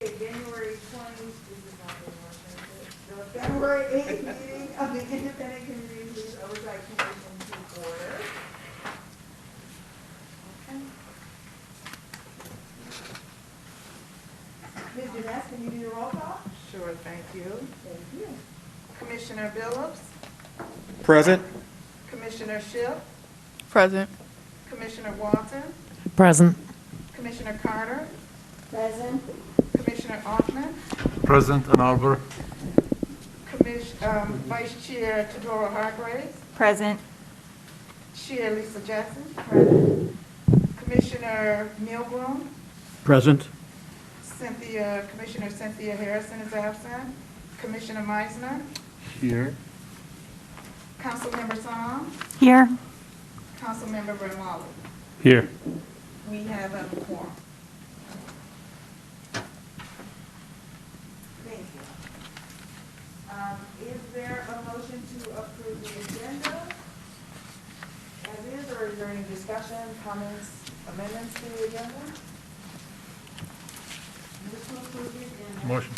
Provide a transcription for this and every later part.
Okay, January 20, this is not the February 8th meeting of the Independent Communities Oversight Commission to order. Okay. Ms. Janess, can you do the roll call? Sure, thank you. Thank you. Commissioner Billups, Present. Commissioner Shipp, Present. Commissioner Walton, Present. Commissioner Carter, Present. Commissioner Altman, Present, Ann Arbor. Vice Chair Tadora Hargraves, Present. Chair Lisa Jackson, present. Commissioner Milgrom, Present. Commissioner Cynthia Harrison is absent. Commissioner Meisner, Here. Councilmember Song, Here. Councilmember Renwallet. Here. We have a quorum. Thank you. Is there a motion to approve the agenda as is, or is there any discussion, comments, amendments to the agenda? Move to approve the agenda. Motion.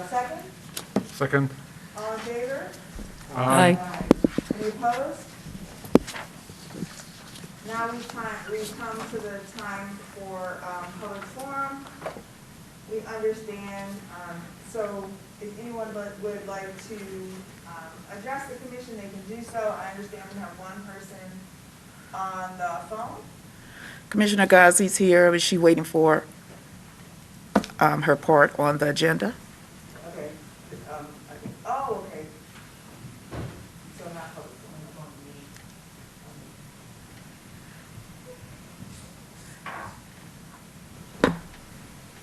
Second? Second. All in favor? Aye. Any opposed? Now we come to the time for public forum. We understand, so if anyone would like to address the commission, they can do so. I understand we have one person on the phone. Commissioner Ghazi's here. Is she waiting for her part on the agenda? Okay. I think, oh, okay. So not public forum,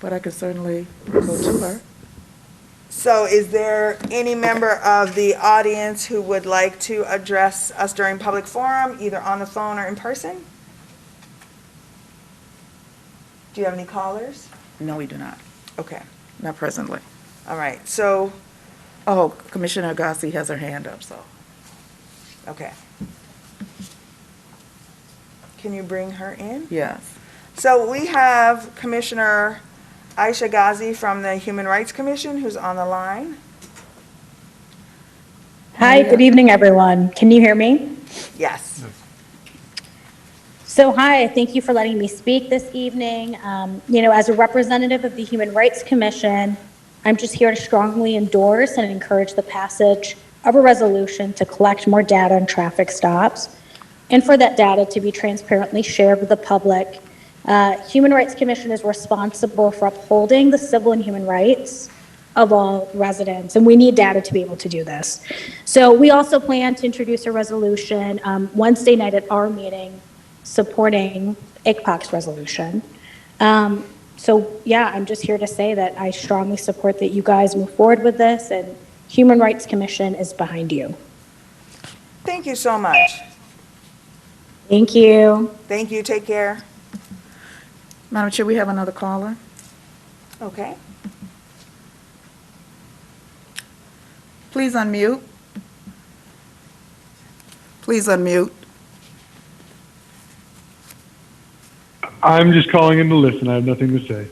But I could certainly go to her. So is there any member of the audience who would like to address us during public forum, either on the phone or in person? Do you have any callers? No, we do not. Okay, Not presently. all right, so, Oh, Commissioner Ghazi has her hand up, so. okay. Can you bring her in? Yes. So we have Commissioner Aisha Ghazi from the Human Rights Commission who's on the line. Hi, good evening, everyone. Can you hear me? Yes. So, hi, thank you for letting me speak this evening. As a representative of the Human Rights Commission, I'm just here to strongly endorse and encourage the passage of a resolution to collect more data on traffic stops, and for that data to be transparently shared with the public. Human Rights Commission is responsible for upholding the civil and human rights of all residents, and we need data to be able to do this. So we also plan to introduce a resolution Wednesday night at our meeting supporting ICPOC's resolution. I'm just here to say that I strongly support that you guys move forward with this, and Human Rights Commission is behind you. Thank you so much. Thank you. Thank you, take care. Madam Chair, we have another caller. Okay. Please unmute. Please unmute. I'm just calling in to listen. I have nothing to say.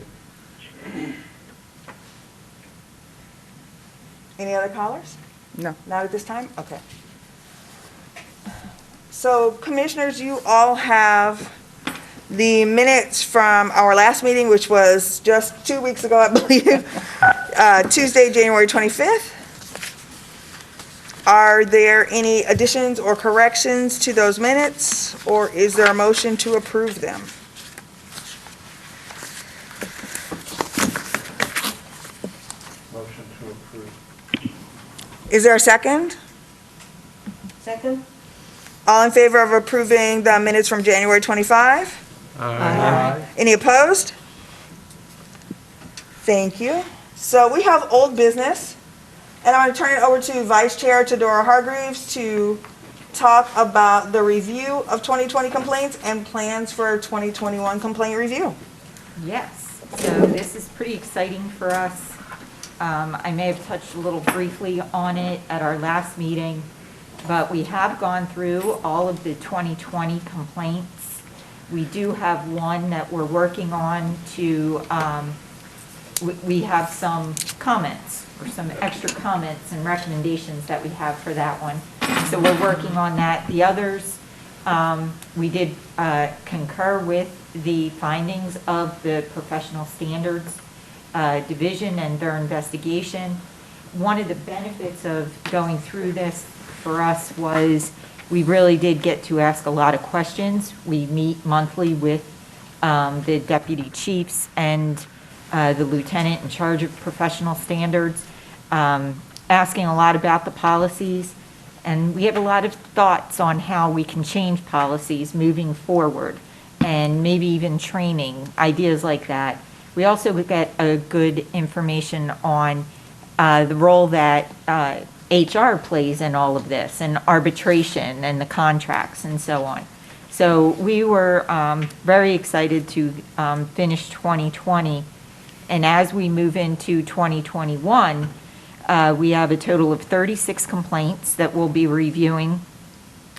Any other callers? No. Not at this time? Okay. So commissioners, you all have the minutes from our last meeting, which was just 2 weeks ago, I believe, Tuesday, January 25th. Are there any additions or corrections to those minutes, or is there a motion to approve them? Motion to approve. Is there a second? Second. All in favor of approving the minutes from January 25? Aye. Any opposed? Thank you. So we have old business, and I'm going to turn it over to Vice Chair Tadora Hargreaves to talk about the review of 2020 complaints and plans for 2021 complaint review. Yes, so this is pretty exciting for us. I may have touched a little briefly on it at our last meeting, but we have gone through all of the 2020 complaints. We do have one that we're working on to we have some comments, or some extra comments and recommendations that we have for that one. So we're working on that. The others, we did concur with the findings of the professional standards division and their investigation. One of the benefits of going through this for us was we really did get to ask a lot of questions. We meet monthly with the deputy chiefs and the lieutenant in charge of professional standards, asking a lot about the policies. And we have a lot of thoughts on how we can change policies moving forward, and maybe even training, ideas like that. We also get a good information on the role that HR plays in all of this, and arbitration and the contracts and so on. So we were very excited to finish 2020. And as we move into 2021, we have a total of 36 complaints that we'll be reviewing.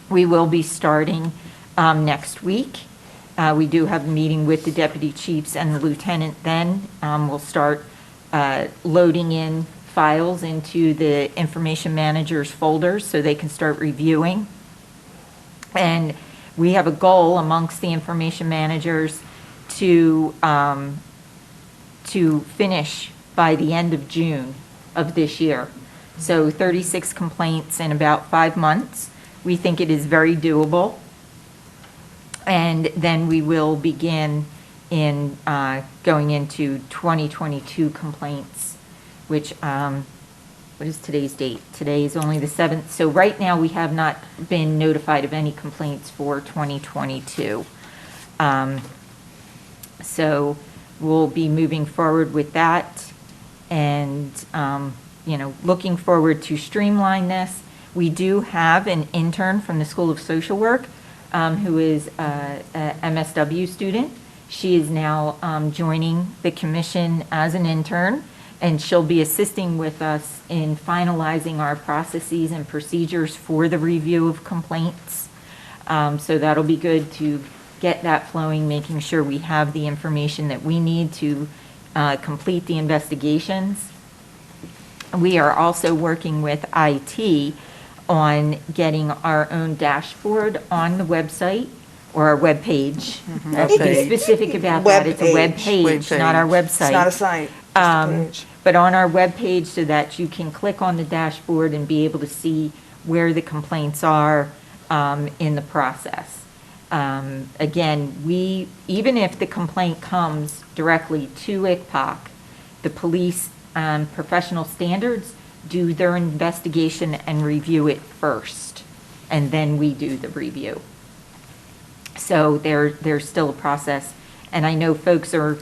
We will be starting next week. We do have a meeting with the deputy chiefs and the lieutenant then. We'll start loading in files into the information manager's folders so they can start reviewing. And we have a goal amongst the information managers to finish by the end of June of this year. So 36 complaints in about 5 months. We think it is very doable. And then we will begin in going into 2022 complaints, which, what is today's date? Today is only the 7th. So right now we have not been notified of any complaints for 2022. So we'll be moving forward with that, and looking forward to streamline this. We do have an intern from the School of Social Work who is a MSW student. She is now joining the commission as an intern, and she'll be assisting with us in finalizing our processes and procedures for the review of complaints. So that'll be good to get that flowing, making sure we have the information that we need to complete the investigations. We are also working with IT on getting our own dashboard on the website, or our webpage. To be specific about that, it's a web page, not our website. It's not a site, it's a page. But on our webpage, so that you can click on the dashboard and be able to see where the complaints are in the process. Again, even if the complaint comes directly to ICPOC, the police professional standards do their investigation and review it first, and then we do the review. So there's still a process, and I know folks are,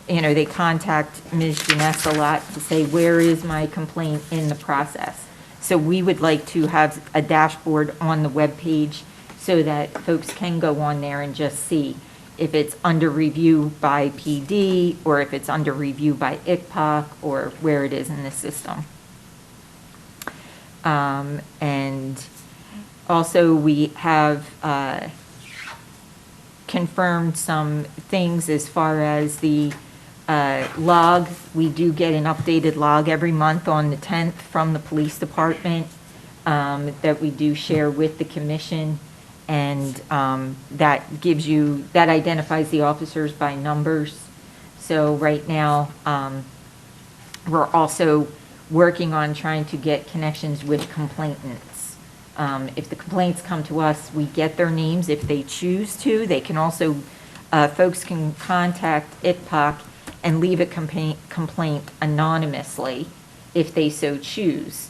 they contact Ms. Janess a lot to say, where is my complaint in the process? So we would like to have a dashboard on the webpage so that folks can go on there and just see if it's under review by PD, or if it's under review by ICPOC, or where it is in the system. And also we have confirmed some things as far as the log. We do get an updated log every month on the 10th from the police department that we do share with the commission. And that identifies the officers by numbers. So right now, we're also working on trying to get connections with complainants. If the complaints come to us, we get their names if they choose to. They can also, folks can contact ICPOC and leave a complaint anonymously if they so choose.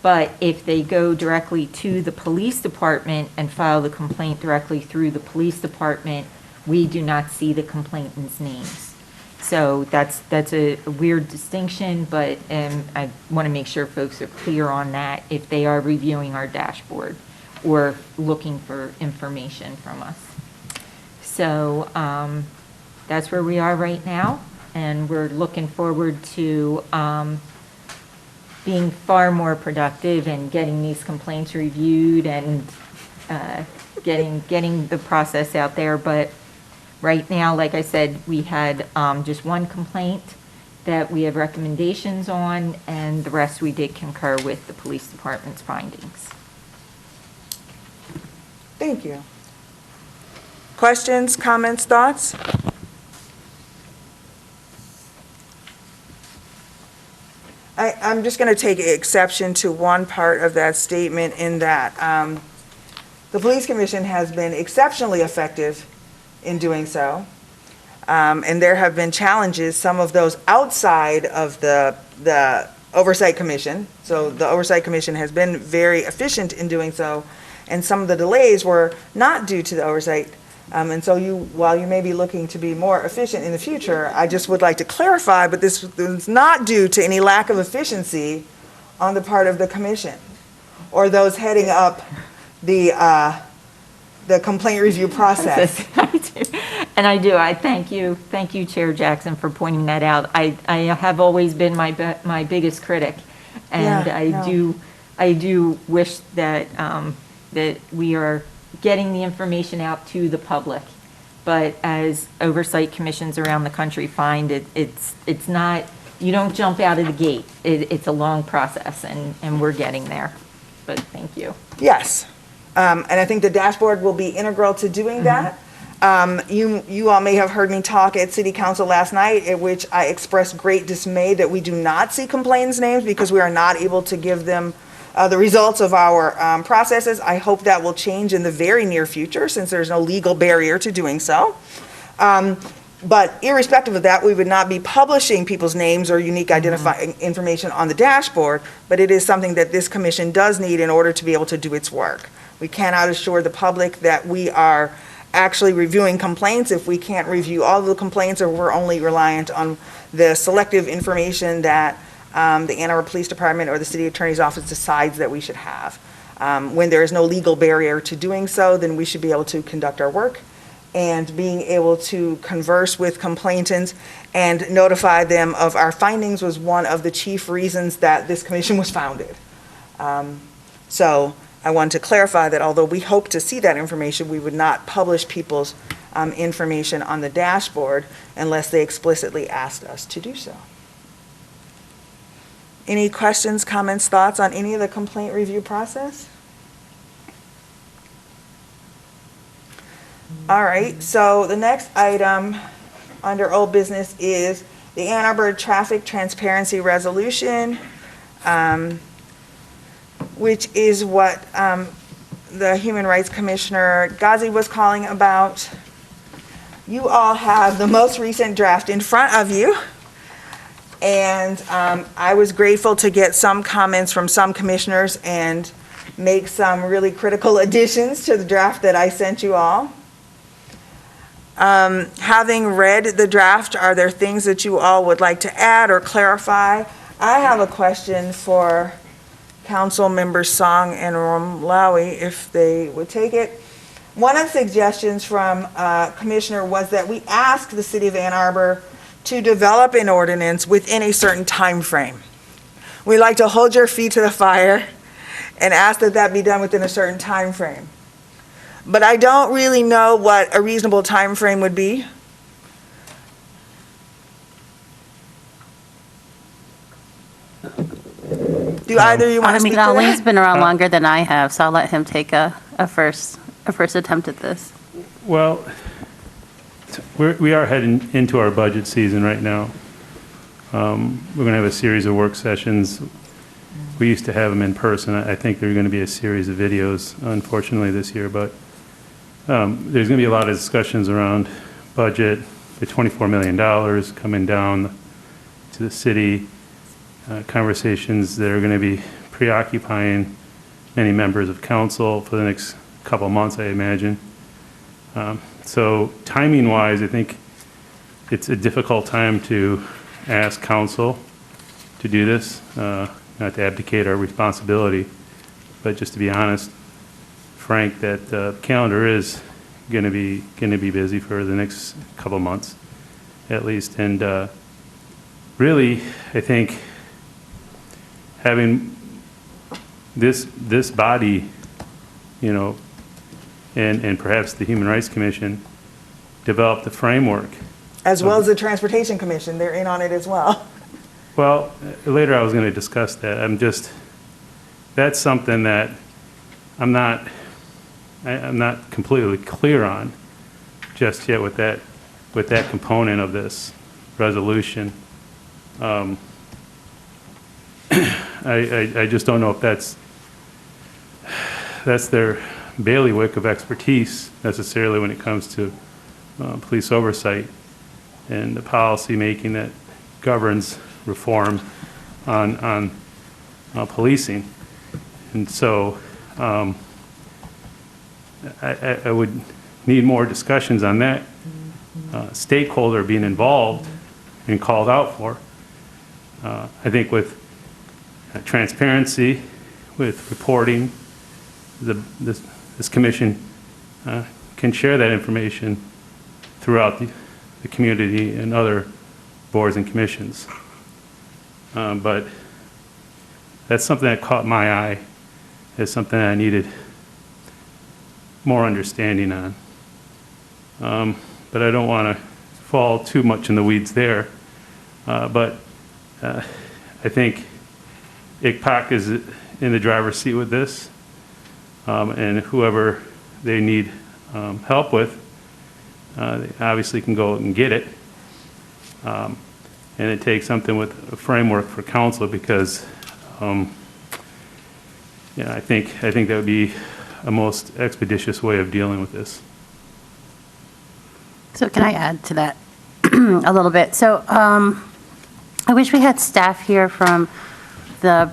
But if they go directly to the police department and file the complaint directly through the police department, we do not see the complainant's names. So that's a weird distinction, but I want to make sure folks are clear on that if they are reviewing our dashboard or looking for information from us. So that's where we are right now, and we're looking forward to being far more productive and getting these complaints reviewed and getting the process out there. But right now, like I said, we had just one complaint, that we have recommendations on, and the rest we did concur with the police department's findings. Thank you. Questions, comments, thoughts? I'm just going to take exception to one part of that statement in that the Police Commission has been exceptionally effective in doing so. And there have been challenges, some of those outside of the Oversight Commission. So the Oversight Commission has been very efficient in doing so, and some of the delays were not due to the Oversight. And so while you may be looking to be more efficient in the future, I just would like to clarify, but this is not due to any lack of efficiency on the part of the commission or those heading up the complaint review process. And I do, I thank you, Chair Jackson, for pointing that out. I have always been my biggest critic, and Yeah, I do wish that, that we are getting the information out to the public. But as oversight commissions around the country find, it's not, you don't jump out of the gate. It's a long process, and we're getting there. But thank you. Yes. And I think the dashboard will be integral to doing that. You all may have heard me talk at City Council last night, at which I expressed great dismay that we do not see complainants' names because we are not able to give them the results of our processes. I hope that will change in the very near future, since there's no legal barrier to doing so. But irrespective of that, we would not be publishing people's names or unique identifying information on the dashboard, but it is something that this commission does need in order to be able to do its work. We cannot assure the public that we are actually reviewing complaints if we can't review all of the complaints, or we're only reliant on the selective information that the Ann Arbor Police Department or the City Attorney's Office decides that we should have. When there is no legal barrier to doing so, then we should be able to conduct our work, and being able to converse with complainants and notify them of our findings was one of the chief reasons that this commission was founded. So I want to clarify that although we hope to see that information, we would not publish people's information on the dashboard unless they explicitly asked us to do so. Any questions, comments, thoughts on any of the complaint review process? All right, so the next item under old business is the Ann Arbor Traffic Transparency Resolution, which is what the Human Rights Commissioner Ghazi was calling about. You all have the most recent draft in front of you. And I was grateful to get some comments from some commissioners and make some really critical additions to the draft that I sent you all. Having read the draft, are there things that you all would like to add or clarify? I have a question for Council Members Song and Romlawi, if they would take it. One of the suggestions from Commissioner was that we ask the City of Ann Arbor to develop an ordinance within a certain time frame. We like to hold your feet to the fire and ask that that be done within a certain time frame. But I don't really know what a reasonable time frame would be. Do either of you want to speak to Ali's that? been around longer than I have, so I'll let him take a first attempt at this. Well, we are heading into our budget season right now. We're going to have a series of work sessions. We used to have them in person. I think there's going to be a series of videos, unfortunately, this year. But there's going to be a lot of discussions around budget, the $24 million coming down to the city, conversations that are going to be preoccupying many members of council for the next couple of months, I imagine. So timing-wise, I think it's a difficult time to ask council to do this, not to abdicate our responsibility, but just to be honest, frank, that the calendar is going to be busy for the next couple of months, at least. And really, I think having this body, you know, and perhaps the Human Rights Commission develop the framework. As well as the Transportation Commission, they're in on it as well. Well, later I was going to discuss that. That's something that I'm not completely clear on just yet with that component of this resolution. I just don't know if that's their bailiwick of expertise necessarily when it comes to police oversight and the policy making that governs reform on policing. And so I would need more discussions on that stakeholder being involved and called out for. I think with transparency, with reporting, this commission can share that information throughout the community and other boards and commissions. But that's something that caught my eye as something I needed more understanding on. But I don't want to fall too much in the weeds there. But I think ICPOC is in the driver's seat with this, and whoever they need help with, they obviously can go and get it. And it takes something with a framework for council because, I think that would be a most expeditious way of dealing with this. So can I add to that a little bit? So I wish we had staff here from the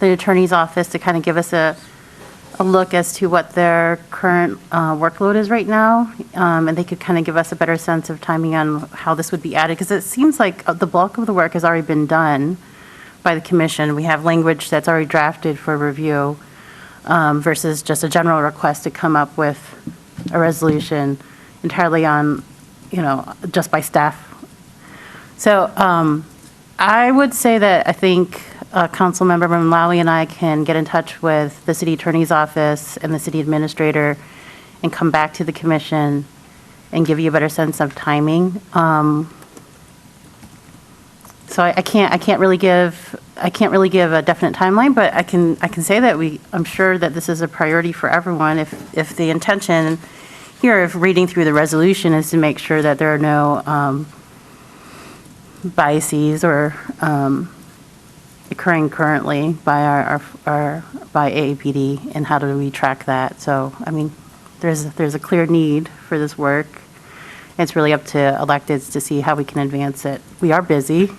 attorney's office to kind of give us a look as to what their current workload is right now, and they could kind of give us a better sense of timing on how this would be added, because it seems like the bulk of the work has already been done by the commission. We have language that's already drafted for review versus just a general request to come up with a resolution entirely on, just by staff. So I would say that I think Councilmember Mamlawi and I can get in touch with the city attorney's office and the city administrator and come back to the commission and give you a better sense of timing. So I can't really give a definite timeline, but I can say that I'm sure that this is a priority for everyone. If the intention here of reading through the resolution is to make sure that there are no biases or occurring currently by by AAPD, and how do we track that? So, I mean, there's a clear need for this work. It's really up to electeds to see how we can advance it. We are busy.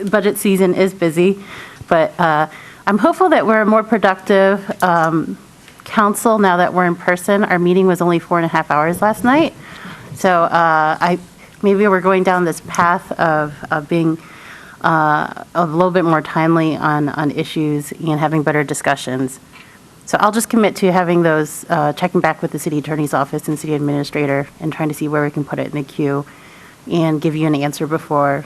Budget season is busy, but I'm hopeful that we're a more productive council now that we're in person. Our meeting was only 4.5 hours last night. So maybe we're going down this path of being a little bit more timely on issues and having better discussions. So I'll just commit to having those, checking back with the city attorney's office and city administrator and trying to see where we can put it in the queue and give you an answer before,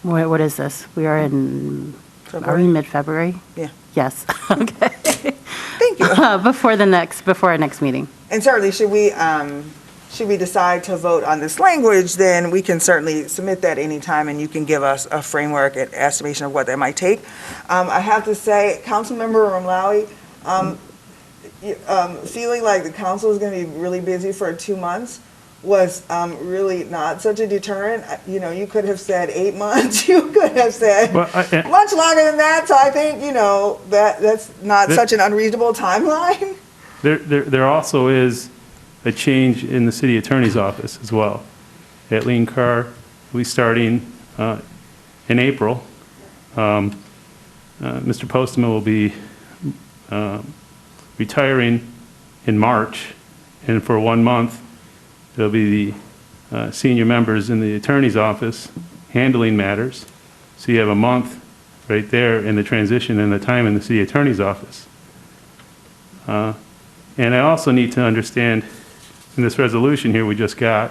what is this? We are in, are we in mid-February? Yeah. Yes, okay. Thank you. Before our next meeting. And certainly, should we decide to vote on this language, then we can certainly submit that anytime, and you can give us a framework and estimation of what that might take. I have to say, Councilmember Ramlawi, feeling like the council is going to be really busy for 2 months was really not such a deterrent. You could have said 8 months. You could have said much longer than that. So I think, that's not such an unreasonable timeline. There also is a change in the city attorney's office as well. Aileen Carr will be starting in April. Mr. Postman will be retiring in March, and for 1 month, there'll be the senior members in the attorney's office handling matters. So you have a month right there in the transition and the time in the city attorney's office. And I also need to understand, in this resolution here we just got,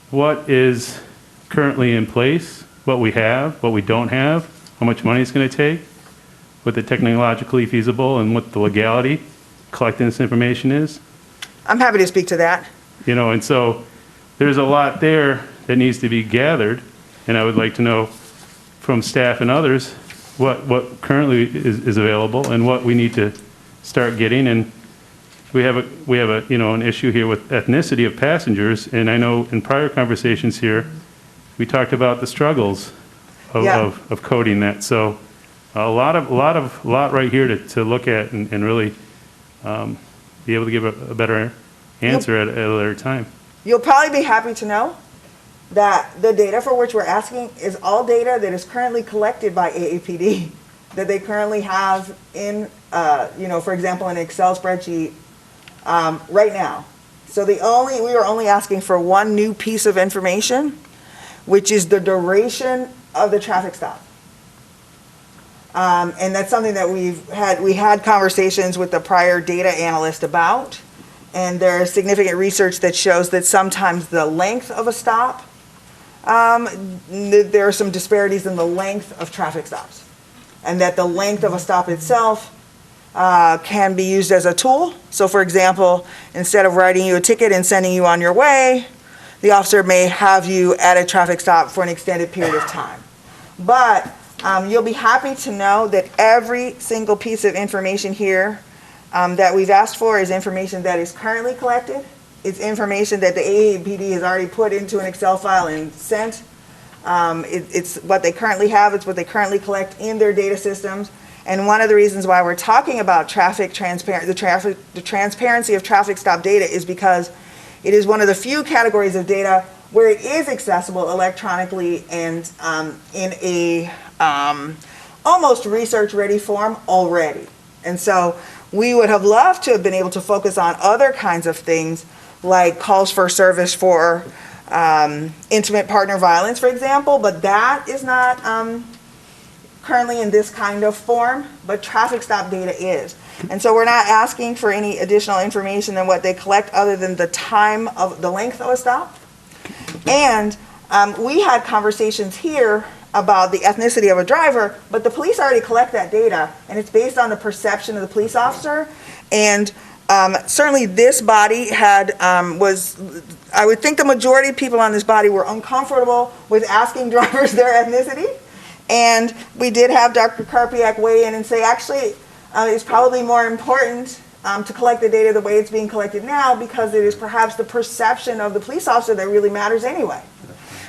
what is currently in place, what we have, what we don't have, how much money it's going to take, what the technologically feasible and what the legality collecting this information is. I'm happy to speak to that. And so there's a lot there that needs to be gathered. And I would like to know from staff and others what currently is available and what we need to start getting. And we have a, you know, an issue here with ethnicity of passengers. And I know in prior conversations here, we talked about the struggles Yeah. of coding that. So a lot right here to look at and really be able to give a better answer at a later time. You'll probably be happy to know that the data for which we're asking is all data that is currently collected by AAPD, that they currently have in, you know, for example, an Excel spreadsheet right now. So we are only asking for one new piece of information, which is the duration of the traffic stop. And that's something that we had conversations with the prior data analyst about. And there is significant research that shows that sometimes the length of a stop, there are some disparities in the length of traffic stops. And that the length of a stop itself can be used as a tool. So for example, instead of writing you a ticket and sending you on your way, the officer may have you at a traffic stop for an extended period of time. But you'll be happy to know that every single piece of information here that we've asked for is information that is currently collected. It's information that the AAPD has already put into an Excel file and sent. It's what they currently have. It's what they currently collect in their data systems. And one of the reasons why we're talking about the transparency of traffic stop data is because it is one of the few categories of data where it is accessible electronically and in a almost research-ready form already. And so we would have loved to have been able to focus on other kinds of things like calls for service for intimate partner violence, for example, but that is not currently in this kind of form, but traffic stop data is. And so we're not asking for any additional information than what they collect other than the time of the length of a stop. And we had conversations here about the ethnicity of a driver, but the police already collect that data, and it's based on the perception of the police officer. And certainly this body had, I would think the majority of people on this body were uncomfortable with asking drivers their ethnicity. And we did have Dr. Karpiak weigh in and say, actually, it's probably more important to collect the data the way it's being collected now, because it is perhaps the perception of the police officer that really matters anyway.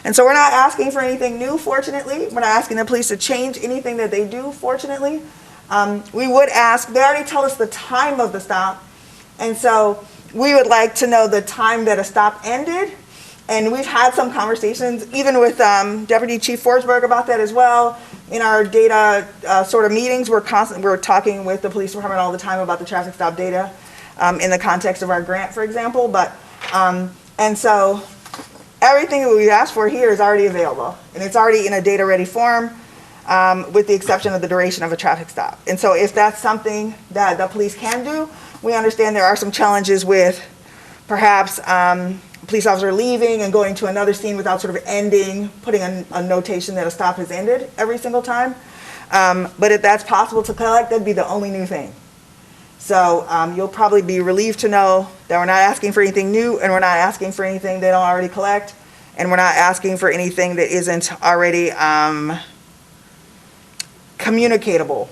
And so we're not asking for anything new, fortunately. We're not asking the police to change anything that they do, fortunately. We would ask, they already tell us the time of the stop, and so we would like to know the time that a stop ended. And we've had some conversations, even with Deputy Chief Forsberg about that as well. In our data sort of meetings, we're talking with the police department all the time about the traffic stop data in the context of our grant, for example. But and so everything that we've asked for here is already available, and it's already in a data-ready form, with the exception of the duration of a traffic stop. And so if that's something that the police can do, we understand there are some challenges with perhaps police officer leaving and going to another scene without sort of ending, putting a notation that a stop has ended every single time. But if that's possible to collect, that'd be the only new thing. So you'll probably be relieved to know that we're not asking for anything new, and we're not asking for anything they don't already collect, and we're not asking for anything that isn't already communicatable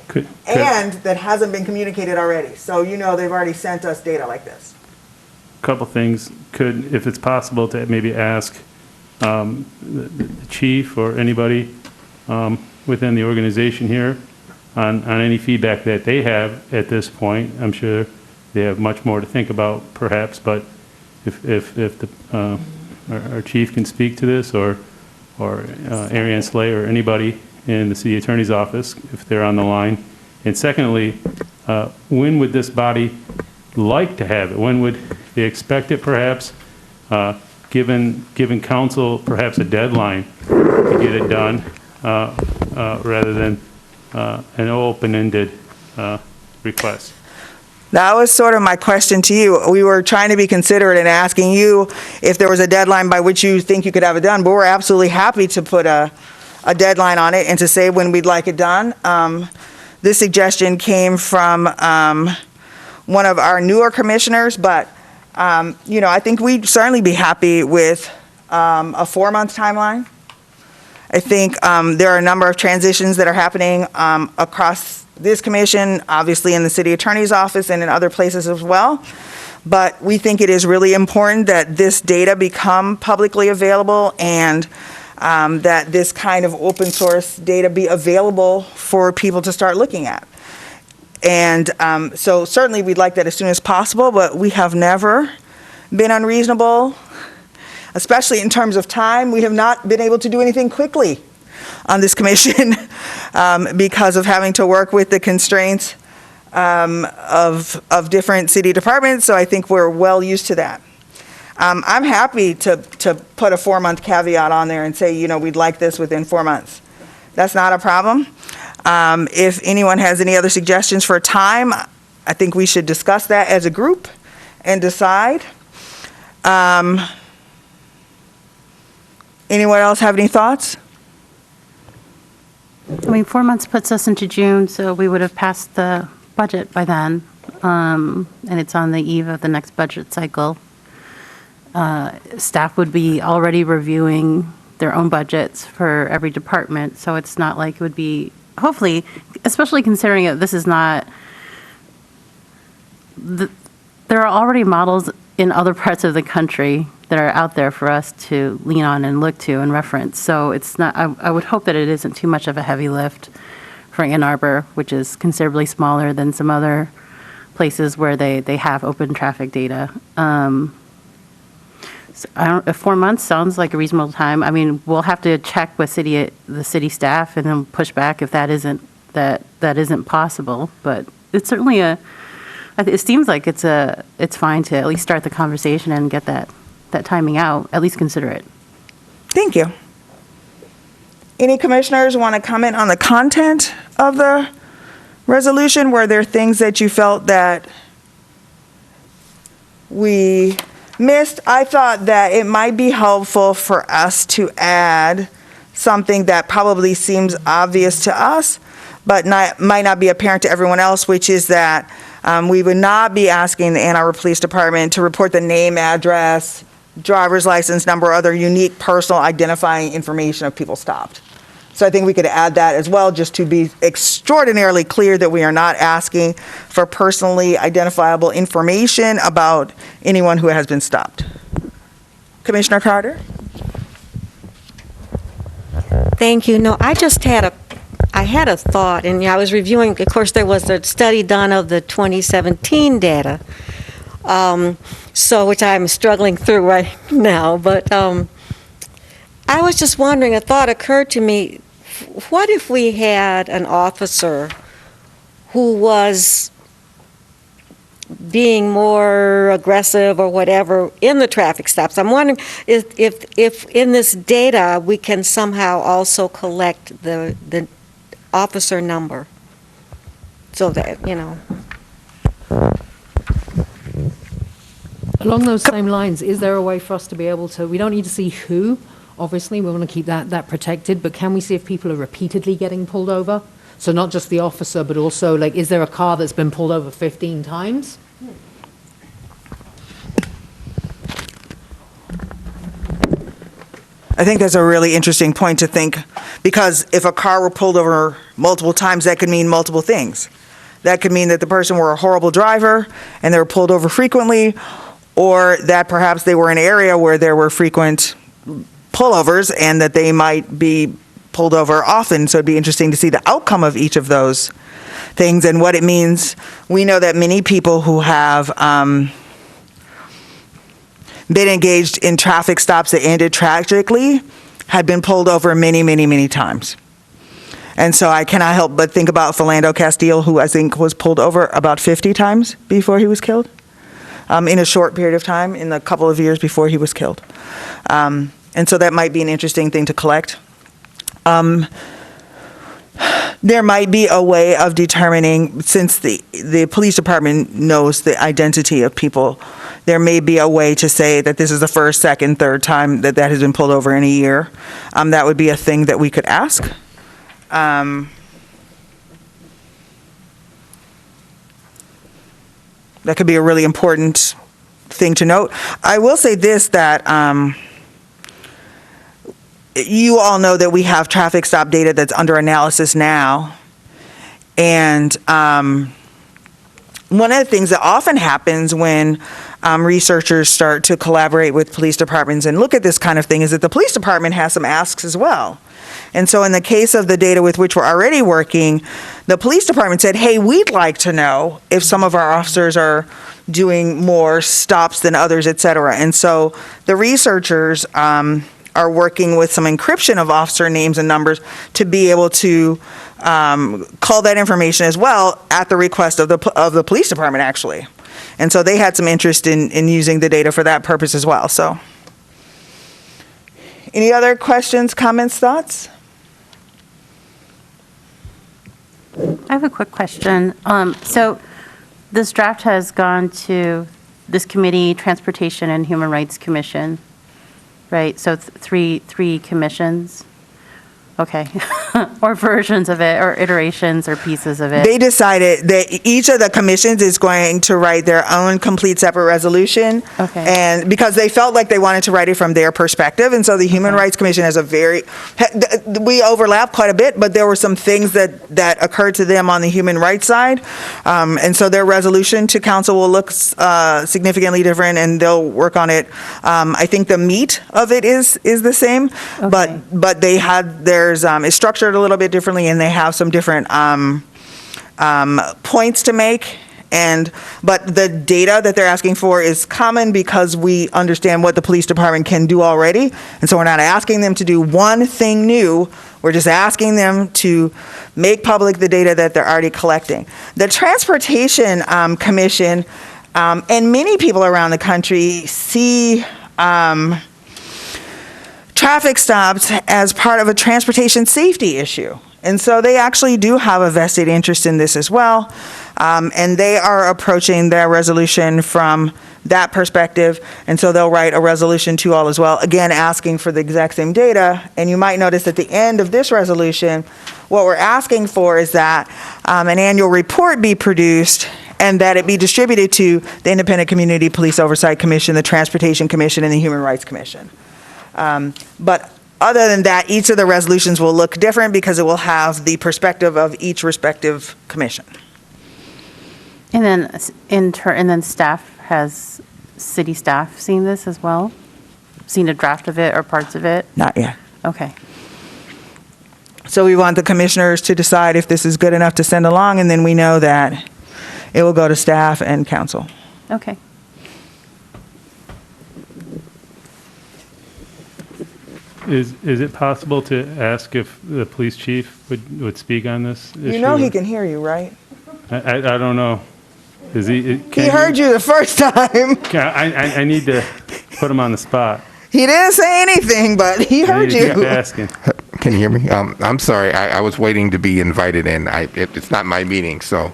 and that hasn't been communicated already. So you know they've already sent us data like this. Couple things, if it's possible to maybe ask the chief or anybody within the organization here on any feedback that they have at this point. I'm sure they have much more to think about perhaps, but if our chief can speak to this, or Ariane Slay or anybody in the city attorney's office, if they're on the line. And secondly, when would this body like to have it? When would they expect it, perhaps, given council perhaps a deadline to get it done, rather than an open-ended request? That was sort of my question to you. We were trying to be considerate in asking you if there was a deadline by which you think you could have it done, but we're absolutely happy to put a deadline on it and to say when we'd like it done. This suggestion came from one of our newer commissioners, but I think we'd certainly be happy with a 4-month timeline. I think there are a number of transitions that are happening across this commission, obviously in the city attorney's office and in other places as well. But we think it is really important that this data become publicly available and that this kind of open source data be available for people to start looking at. And so certainly we'd like that as soon as possible, but we have never been unreasonable, especially in terms of time. We have not been able to do anything quickly on this commission because of having to work with the constraints of different city departments, so I think we're well used to that. I'm happy to put a 4-month caveat on there and say, you know, we'd like this within 4 months. That's not a problem. If anyone has any other suggestions for time, I think we should discuss that as a group and decide. Anyone else have any thoughts? I mean, 4 months puts us into June, so we would have passed the budget by then. And it's on the eve of the next budget cycle. Staff would be already reviewing their own budgets for every department, so it's not like it would be, hopefully, especially considering that this is not, there are already models in other parts of the country that are out there for us to lean on and look to and reference. So it's not, I would hope that it isn't too much of a heavy lift for Ann Arbor, which is considerably smaller than some other places where they have open traffic data. So I don't, if 4 months sounds like a reasonable time. I mean, we'll have to check with the city staff and then push back if that isn't possible. But it's certainly it seems like it's fine to at least start the conversation and get that timing out, at least consider it. Thank you. Any commissioners want to comment on the content of the resolution? Were there things that you felt that we missed? I thought that it might be helpful for us to add something that probably seems obvious to us, but might not be apparent to everyone else, which is that we would not be asking the Ann Arbor Police Department to report the name, address, driver's license number, or other unique personal identifying information of people stopped. So I think we could add that as well, just to be extraordinarily clear that we are not asking for personally identifiable information about anyone who has been stopped. Commissioner Carter? Thank you. No, I just had a thought, and I was reviewing, of course, there was a study done of the 2017 data, which I'm struggling through right now, but I was just wondering, a thought occurred to me, what if we had an officer who was being more aggressive or whatever in the traffic stops? I'm wondering if in this data we can somehow also collect the officer number, so that, you know. Along those same lines, is there a way for us to be able to, we don't need to see who, obviously, we want to keep that protected, but can we see if people are repeatedly getting pulled over? So not just the officer, but also, like, is there a car that's been pulled over 15 times? I think that's a really interesting point to think, because if a car were pulled over multiple times, that could mean multiple things. That could mean that the person were a horrible driver and they were pulled over frequently, or that perhaps they were in an area where there were frequent pullovers and that they might be pulled over often. So it'd be interesting to see the outcome of each of those things and what it means. We know that many people who have been engaged in traffic stops that ended tragically had been pulled over many, many, many times. And so I cannot help but think about Philando Castile, who I think was pulled over about 50 times before he was killed, in a short period of time, in the couple of years before he was killed. And so that might be an interesting thing to collect. There might be a way of determining, since the police department knows the identity of people, there may be a way to say that this is the first, second, third time that has been pulled over in a year. That would be a thing that we could ask. That could be a really important thing to note. I will say this, that you all know that we have traffic stop data that's under analysis now. And one of the things that often happens when researchers start to collaborate with police departments and look at this kind of thing is that the police department has some asks as well. And so in the case of the data with which we're already working, the police department said, hey, we'd like to know if some of our officers are doing more stops than others, et cetera. And so the researchers are working with some encryption of officer names and numbers to be able to call that information as well at the request of the police department, actually. And so they had some interest in using the data for that purpose as well. So any other questions, comments, thoughts? I have a quick question. So this draft has gone to this committee, Transportation and Human Rights Commission, right? So three commissions? Okay. Or versions of it, or iterations, or pieces of it. They decided that each of the commissions is going to write their own complete separate resolution. Okay. And because they felt like they wanted to write it from their perspective. And so the Human Rights Commission has we overlap quite a bit, but there were some things that occurred to them on the human rights side. And so their resolution to council will look significantly different, and they'll work on it. I think the meat of it is the same, Okay. but they had it's structured a little bit differently, and they have some different points to make. But the data that they're asking for is common because we understand what the police department can do already. And so we're not asking them to do one thing new. We're just asking them to make public the data that they're already collecting. The Transportation Commission and many people around the country see traffic stops as part of a transportation safety issue. And so they actually do have a vested interest in this as well. And they are approaching their resolution from that perspective. And so they'll write a resolution to all as well, again, asking for the exact same data. And you might notice at the end of this resolution, what we're asking for is that an annual report be produced and that it be distributed to the Independent Community Police Oversight Commission, the Transportation Commission, and the Human Rights Commission. But other than that, each of the resolutions will look different because it will have the perspective of each respective commission. And then city staff seen this as well? Seen a draft of it or parts of it? Not yet. Okay. So we want the commissioners to decide if this is good enough to send along, and then we know that it will go to staff and council. Okay. Is it possible to ask if the police chief would speak on this issue? You know he can hear you, right? I don't know. Is he? He heard you the first time. I need to put him on the spot. He didn't say anything, but he heard you. Keep asking. Can you hear me? I'm sorry. I was waiting to be invited in. It's not my meeting, so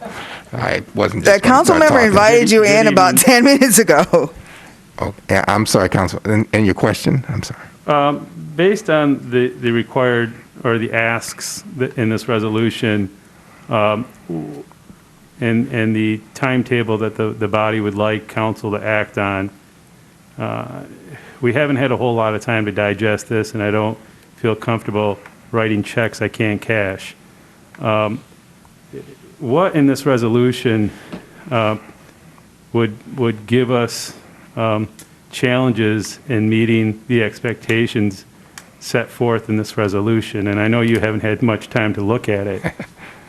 I wasn't. The council member invited you in about 10 minutes ago. Oh, yeah, I'm sorry, Council. And your question? I'm sorry. Based on the required or the asks in this resolution, and the timetable that the body would like council to act on, we haven't had a whole lot of time to digest this, and I don't feel comfortable writing checks I can't cash. What in this resolution would give us challenges in meeting the expectations set forth in this resolution? And I know you haven't had much time to look at it,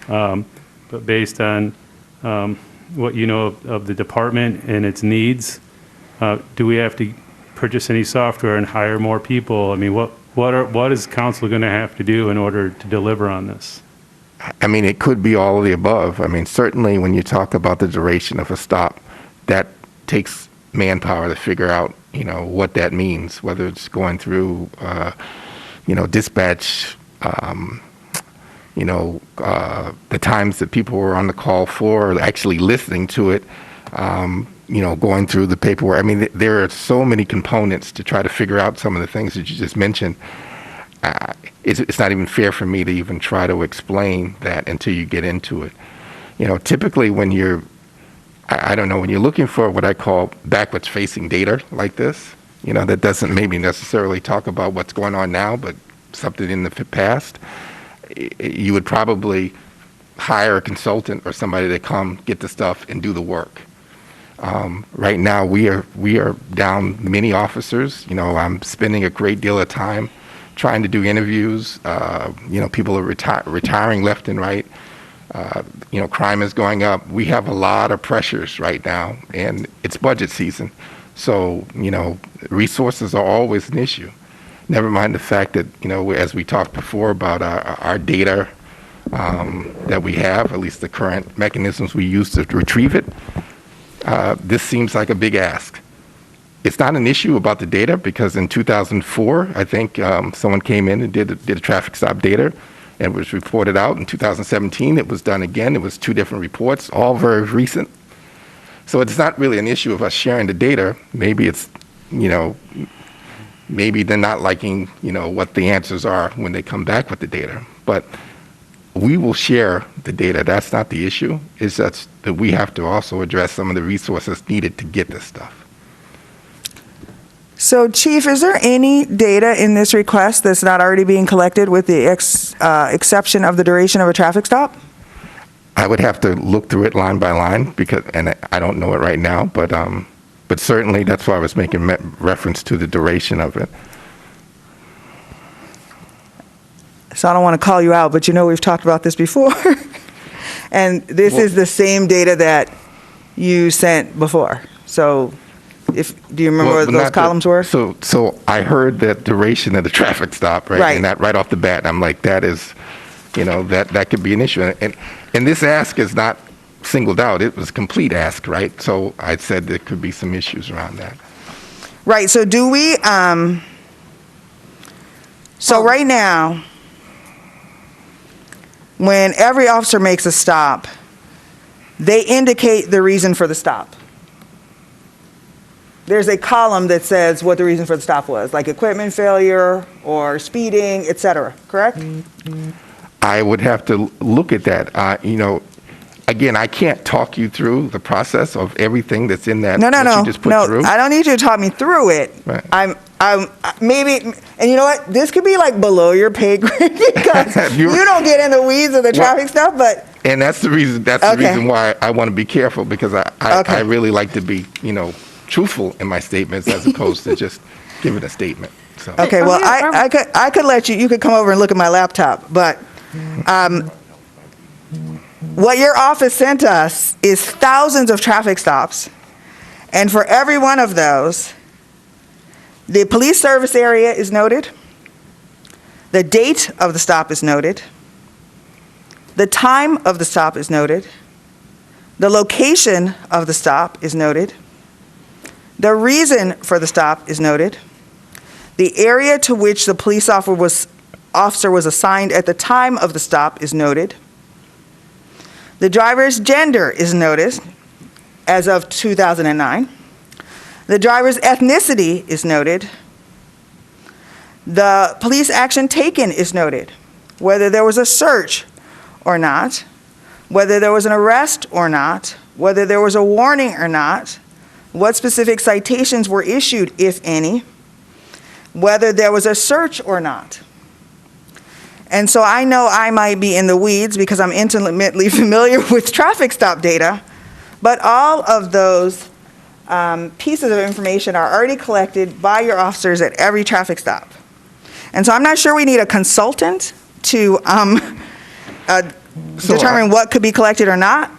but based on what you know of the department and its needs, do we have to purchase any software and hire more people? I mean, what is council going to have to do in order to deliver on this? I mean, it could be all of the above. I mean, certainly when you talk about the duration of a stop, that takes manpower to figure out, what that means, whether it's going through, dispatch, the times that people were on the call for, or actually listening to it, going through the paperwork. I mean, there are so many components to try to figure out some of the things that you just mentioned. It's not even fair for me to even try to explain that until you get into it. Typically when you're, when you're looking for what I call backwards facing data like this, that doesn't maybe necessarily talk about what's going on now, but something in the past, you would probably hire a consultant or somebody to come get the stuff and do the work. Right now, we are down many officers. You know, I'm spending a great deal of time trying to do interviews. You know, people are retiring left and right. You know, crime is going up. We have a lot of pressures right now, and it's budget season. So, you know, resources are always an issue. Never mind the fact that, you know, as we talked before about our data that we have, at least the current mechanisms we use to retrieve it, this seems like a big ask. It's not an issue about the data because in 2004, I think someone came in and did a traffic stop data and was reported out. In 2017, it was done again. It was 2 different reports, all very recent. So it's not really an issue of us sharing the data. Maybe it's, you know, maybe they're not liking, you know, what the answers are when they come back with the data. But we will share the data. That's not the issue. It's just that we have to also address some of the resources needed to get this stuff. So, Chief, is there any data in this request that's not already being collected with the exception of the duration of a traffic stop? I would have to look through it line by line and I don't know it right now, but certainly that's why I was making reference to the duration of it. So I don't want to call you out, but you know we've talked about this before. And this is the same data that you sent before. So do you remember what those columns were? So I heard that duration of the traffic stop, right? Right. And that right off the bat, I'm like, that is, you know, that could be an issue. And this ask is not singled out. It was a complete ask, right? So I said there could be some issues around that. Right. So do we, so right now, when every officer makes a stop, they indicate the reason for the stop. There's a column that says what the reason for the stop was, like equipment failure or speeding, et cetera, correct? I would have to look at that. You know, again, I can't talk you through the process of everything that's in that. No, you just put through. I don't need you to talk me through it. Right. I'm maybe, and you know what? This could be like below your pay grade because you don't get in the weeds of the traffic stuff, but. And that's the reason. That's the reason why I want to be careful because I really like to be, you know, truthful in my statements as opposed to just giving a statement. So. Okay, well, I could let you could come over and look at my laptop, but what your office sent us is thousands of traffic stops, and for every one of those, the police service area is noted, the date of the stop is noted, the time of the stop is noted, the location of the stop is noted, the reason for the stop is noted, the area to which the police officer was assigned at the time of the stop is noted, the driver's gender is noted as of 2009, the driver's ethnicity is noted, the police action taken is noted, whether there was a search or not, whether there was an arrest or not, whether there was a warning or not, what specific citations were issued, if any, whether there was a search or not. And so I know I might be in the weeds because I'm intimately familiar with traffic stop data, but all of those pieces of information are already collected by your officers at every traffic stop. And so I'm not sure we need a consultant to determine what could be collected or not.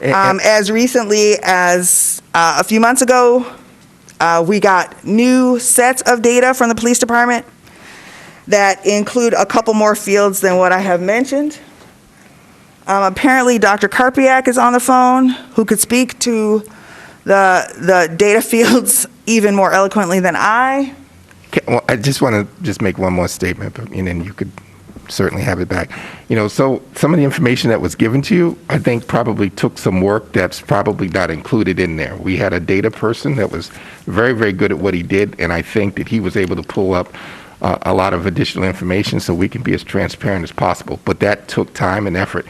As recently as a few months ago, we got new sets of data from the police department that include a couple more fields than what I have mentioned. Apparently, Dr. Karpiak is on the phone, who could speak to the data fields even more eloquently than I. Well, I just want to just make one more statement, and then you could certainly have it back. You know, so some of the information that was given to you, I think probably took some work that's probably not included in there. We had a data person that was very, very good at what he did, and I think that he was able to pull up a lot of additional information so we can be as transparent as possible. But that took time and effort.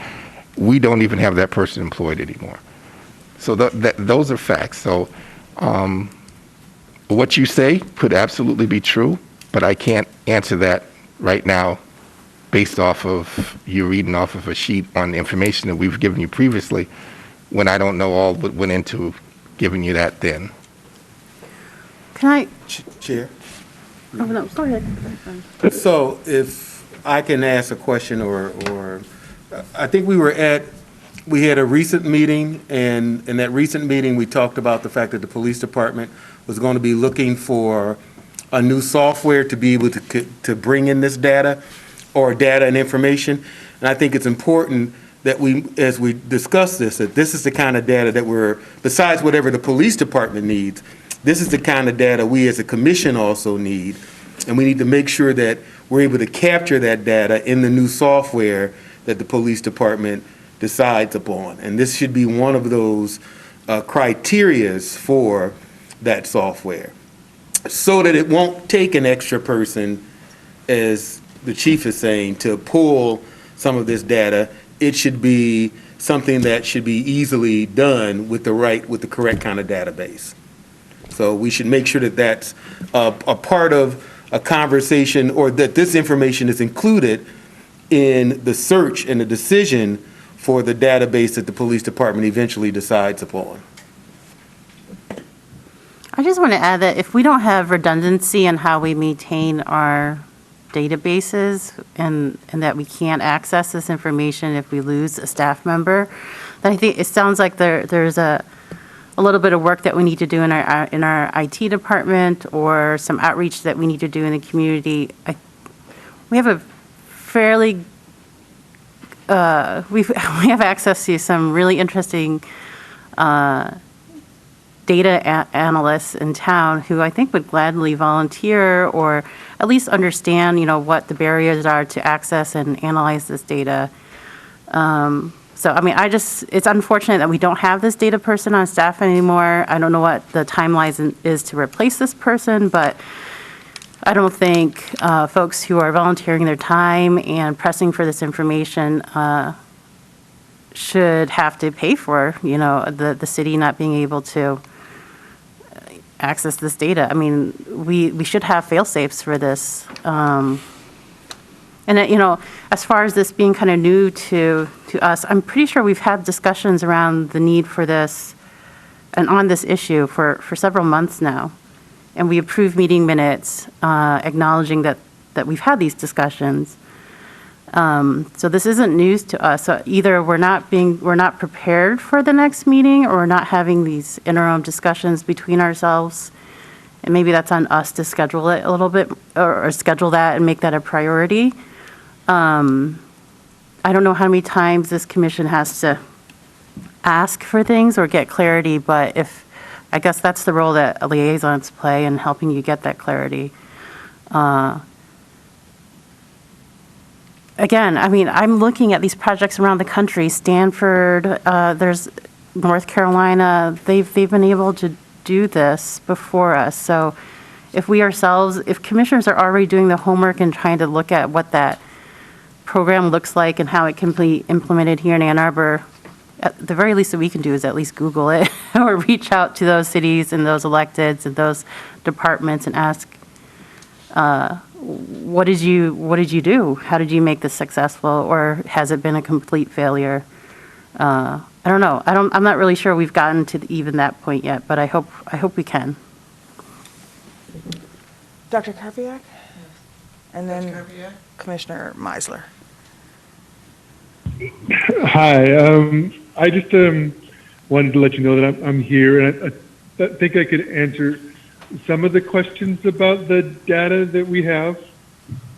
We don't even have that person employed anymore. So those are facts. So what you say could absolutely be true, but I can't answer that right now, based off of you reading off of a sheet on the information that we've given you previously, when I don't know all what went into giving you that then. Can I, Chair. oh, no, go ahead. So if I can ask a question or I think we had a recent meeting, and in that recent meeting, we talked about the fact that the police department was going to be looking for a new software to be able to bring in this data or data and information. And I think it's important that we, as we discuss this, that this is the kind of data that besides whatever the police department needs, this is the kind of data we as a commission also need. And we need to make sure that we're able to capture that data in the new software that the police department decides upon. And this should be one of those criterias for that software, so that it won't take an extra person, as the chief is saying, to pull some of this data. It should be something that should be easily done with the correct kind of database. So we should make sure that that's a part of a conversation, or that this information is included in the search and the decision for the database that the police department eventually decides upon. I just want to add that if we don't have redundancy in how we maintain our databases, and that we can't access this information if we lose a staff member, then I think it sounds like there's a little bit of work that we need to do in our IT department, or some outreach that we need to do in the community. We have a fairly, we have access to some really interesting data analysts in town who I think would gladly volunteer, or at least understand, what the barriers are to access and analyze this data. So, I mean, it's unfortunate that we don't have this data person on staff anymore. I don't know what the timeline is to replace this person, but I don't think folks who are volunteering their time and pressing for this information should have to pay for, the city not being able to access this data. I mean, we should have fail-safes for this. And, as far as this being kind of new to us, I'm pretty sure we've had discussions around the need for this and on this issue for several months now. And we approved meeting minutes acknowledging that we've had these discussions. So this isn't news to us. So either we're not prepared for the next meeting, or we're not having these interim discussions between ourselves. And maybe that's on us to schedule it a little bit, or schedule that and make that a priority. I don't know how many times this commission has to ask for things or get clarity, but I guess that's the role that liaisons play in helping you get that clarity. Again, I mean, I'm looking at these projects around the country. Stanford, there's North Carolina. They've been able to do this before us. So if commissioners are already doing the homework and trying to look at what that program looks like and how it can be implemented here in Ann Arbor, at the very least that we can do is at least Google it or reach out to those cities and those electeds and those departments and ask, what did you do? How did you make this successful? Or has it been a complete failure? I don't know. I'm not really sure we've gotten to even that point yet, but I hope we can. Dr. Karpiak? And then Commissioner Meisler. Hi, I just wanted to let you know that I'm here, and I think I could answer some of the questions about the data that we have.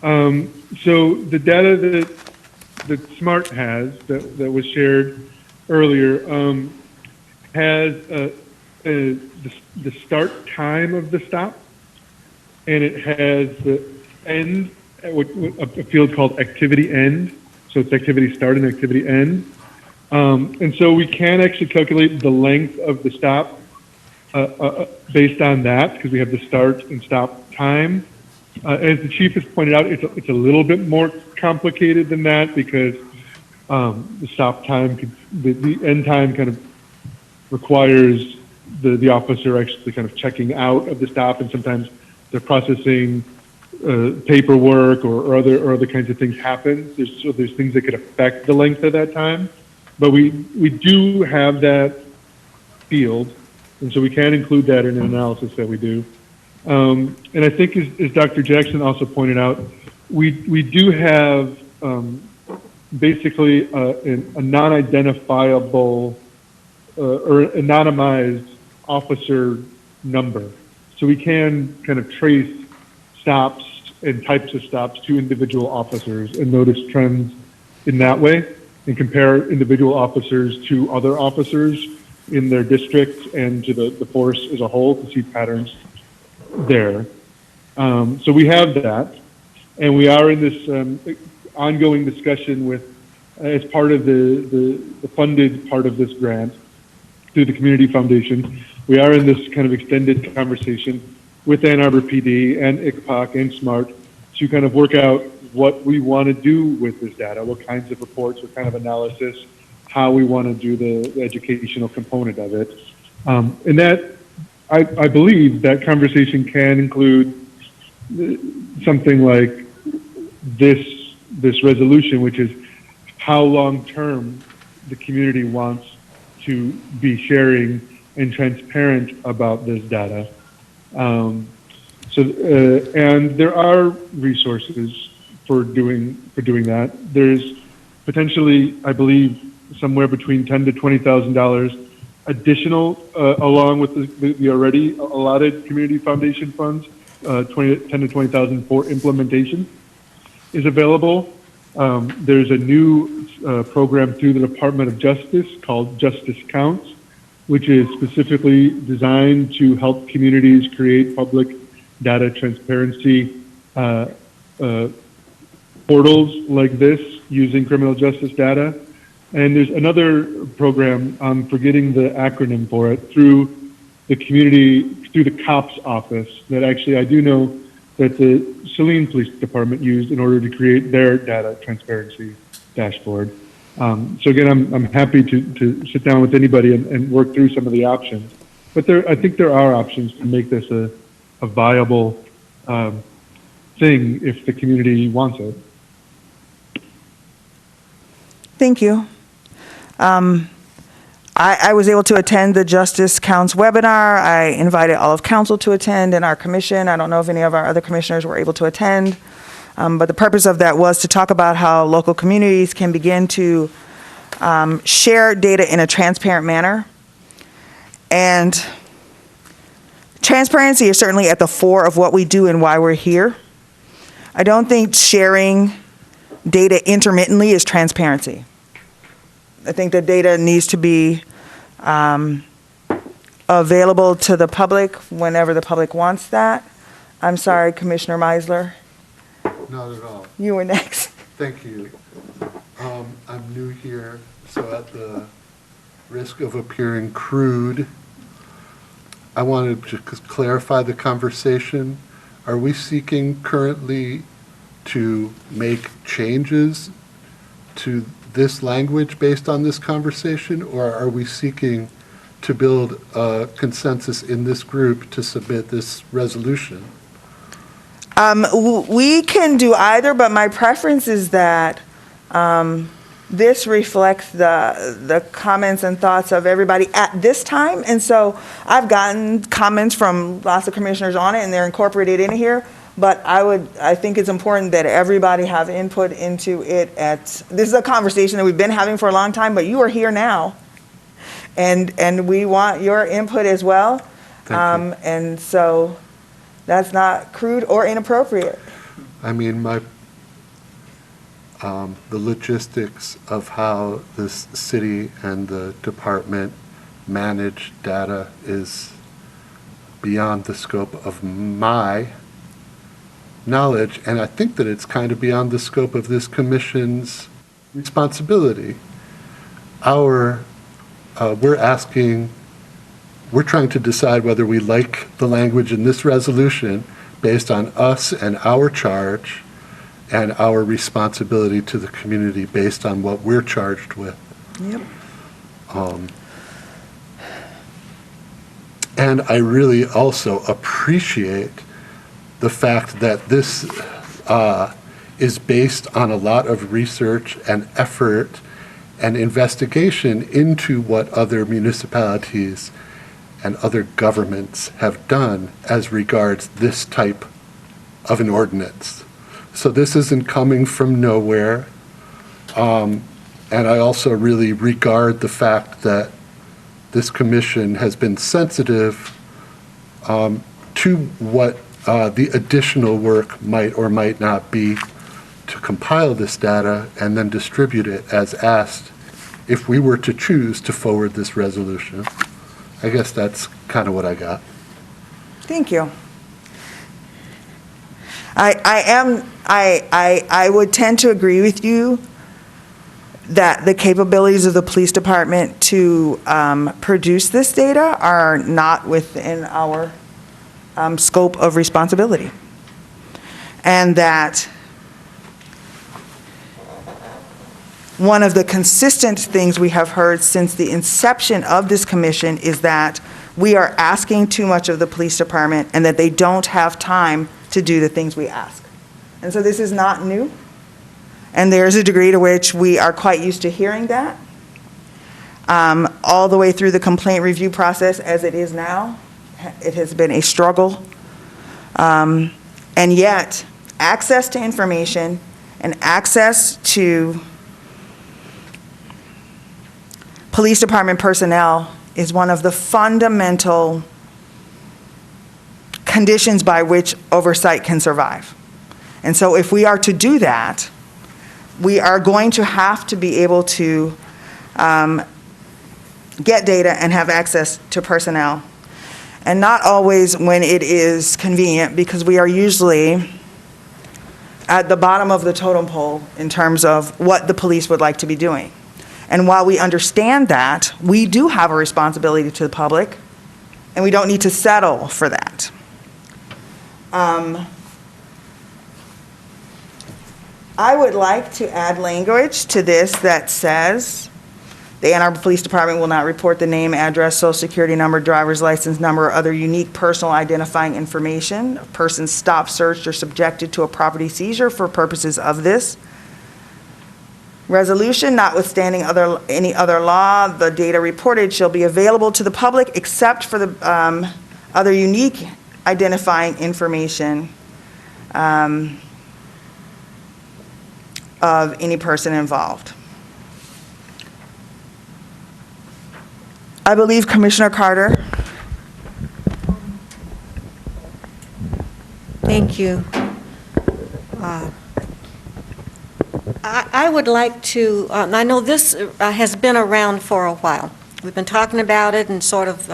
So the data that SMART has, that was shared earlier, has the start time of the stop, and it has the end, a field called activity end. So it's activity start and activity end. And so we can actually calculate the length of the stop based on that, because we have the start and stop time. As the chief has pointed out, it's a little bit more complicated than that, because the stop time, the end time kind of requires the officer actually kind of checking out of the stop, and sometimes they're processing paperwork or other kinds of things happen. There's things that could affect the length of that time. But we do have that field, and so we can include that in an analysis that we do. And I think as Dr. Jackson also pointed out, we do have basically a non-identifiable or anonymized officer number. So we can kind of trace stops and types of stops to individual officers and notice trends in that way and compare individual officers to other officers in their district and to the force as a whole to see patterns there. So we have that, and we are in this ongoing discussion with, as part of the funded part of this grant through the Community Foundation, we are in this kind of extended conversation with Ann Arbor PD and ICPOC and SMART to kind of work out what we want to do with this data, what kinds of reports, what kind of analysis, how we want to do the educational component of it. And that, I believe that conversation can include something like this resolution, which is how long-term the community wants to be sharing and transparent about this data. And there are resources for doing that. There's potentially, I believe, somewhere between $10,000 to $20,000 additional, along with the already allotted community foundation funds, $10,000 to $20,000 for implementation is available. There's a new program through the Department of Justice called Justice Counts, which is specifically designed to help communities create public data transparency portals like this using criminal justice data. And there's another program, I'm forgetting the acronym for it, through the COPS office that actually I do know that the Saline Police Department used in order to create their data transparency dashboard. So again, I'm happy to sit down with anybody and work through some of the options. But I think there are options to make this a viable thing if the community wants it. Thank you. I was able to attend the Justice Counts webinar. I invited all of council to attend and our commission. I don't know if any of our other commissioners were able to attend. But the purpose of that was to talk about how local communities can begin to share data in a transparent manner. And transparency is certainly at the fore of what we do and why we're here. I don't think sharing data intermittently is transparency. I think the data needs to be available to the public whenever the public wants that. I'm sorry, Commissioner Meisler. Not at all. You were next. Thank you. I'm new here, so at the risk of appearing crude, I wanted to clarify the conversation. Are we seeking currently to make changes to this language based on this conversation, or are we seeking to build a consensus in this group to submit this resolution? We can do either, but my preference is that this reflects the comments and thoughts of everybody at this time. And so I've gotten comments from lots of commissioners on it, and they're incorporated in here. But I think it's important that everybody have input into it. This is a conversation that we've been having for a long time, but you are here now. And we want your input as well. Thank you. And so that's not crude or inappropriate. I mean, the logistics of how this city and the department manage data is beyond the scope of my knowledge, and I think that it's kind of beyond the scope of this commission's responsibility. We're trying to decide whether we like the language in this resolution based on us and our charge and our responsibility to the community based on what we're charged with. Yep. And I really also appreciate the fact that this is based on a lot of research and effort and investigation into what other municipalities and other governments have done as regards this type of an ordinance. So this isn't coming from nowhere. And I also really regard the fact that this commission has been sensitive to what the additional work might or might not be to compile this data and then distribute it as asked if we were to choose to forward this resolution. I guess that's kind of what I got. Thank you. I would tend to agree with you that the capabilities of the police department to produce this data are not within our scope of responsibility. And that one of the consistent things we have heard since the inception of this commission is that we are asking too much of the police department and that they don't have time to do the things we ask. And so this is not new. And there's a degree to which we are quite used to hearing that. All the way through the complaint review process as it is now, it has been a struggle. And yet, access to information and access to police department personnel is one of the fundamental conditions by which oversight can survive. And so if we are to do that, we are going to have to be able to get data and have access to personnel. And not always when it is convenient, because we are usually at the bottom of the totem pole in terms of what the police would like to be doing. And while we understand that, we do have a responsibility to the public, and we don't need to settle for that. I would like to add language to this that says, the Ann Arbor Police Department will not report the name, address, social security number, driver's license number, or other unique personal identifying information of persons stopped, searched, or subjected to a property seizure for purposes of this resolution. Notwithstanding any other law, the data reported shall be available to the public except for the other unique identifying information of any person involved. I believe Commissioner Carter. Thank you. I would like to, I know this has been around for a while. We've been talking about it and sort of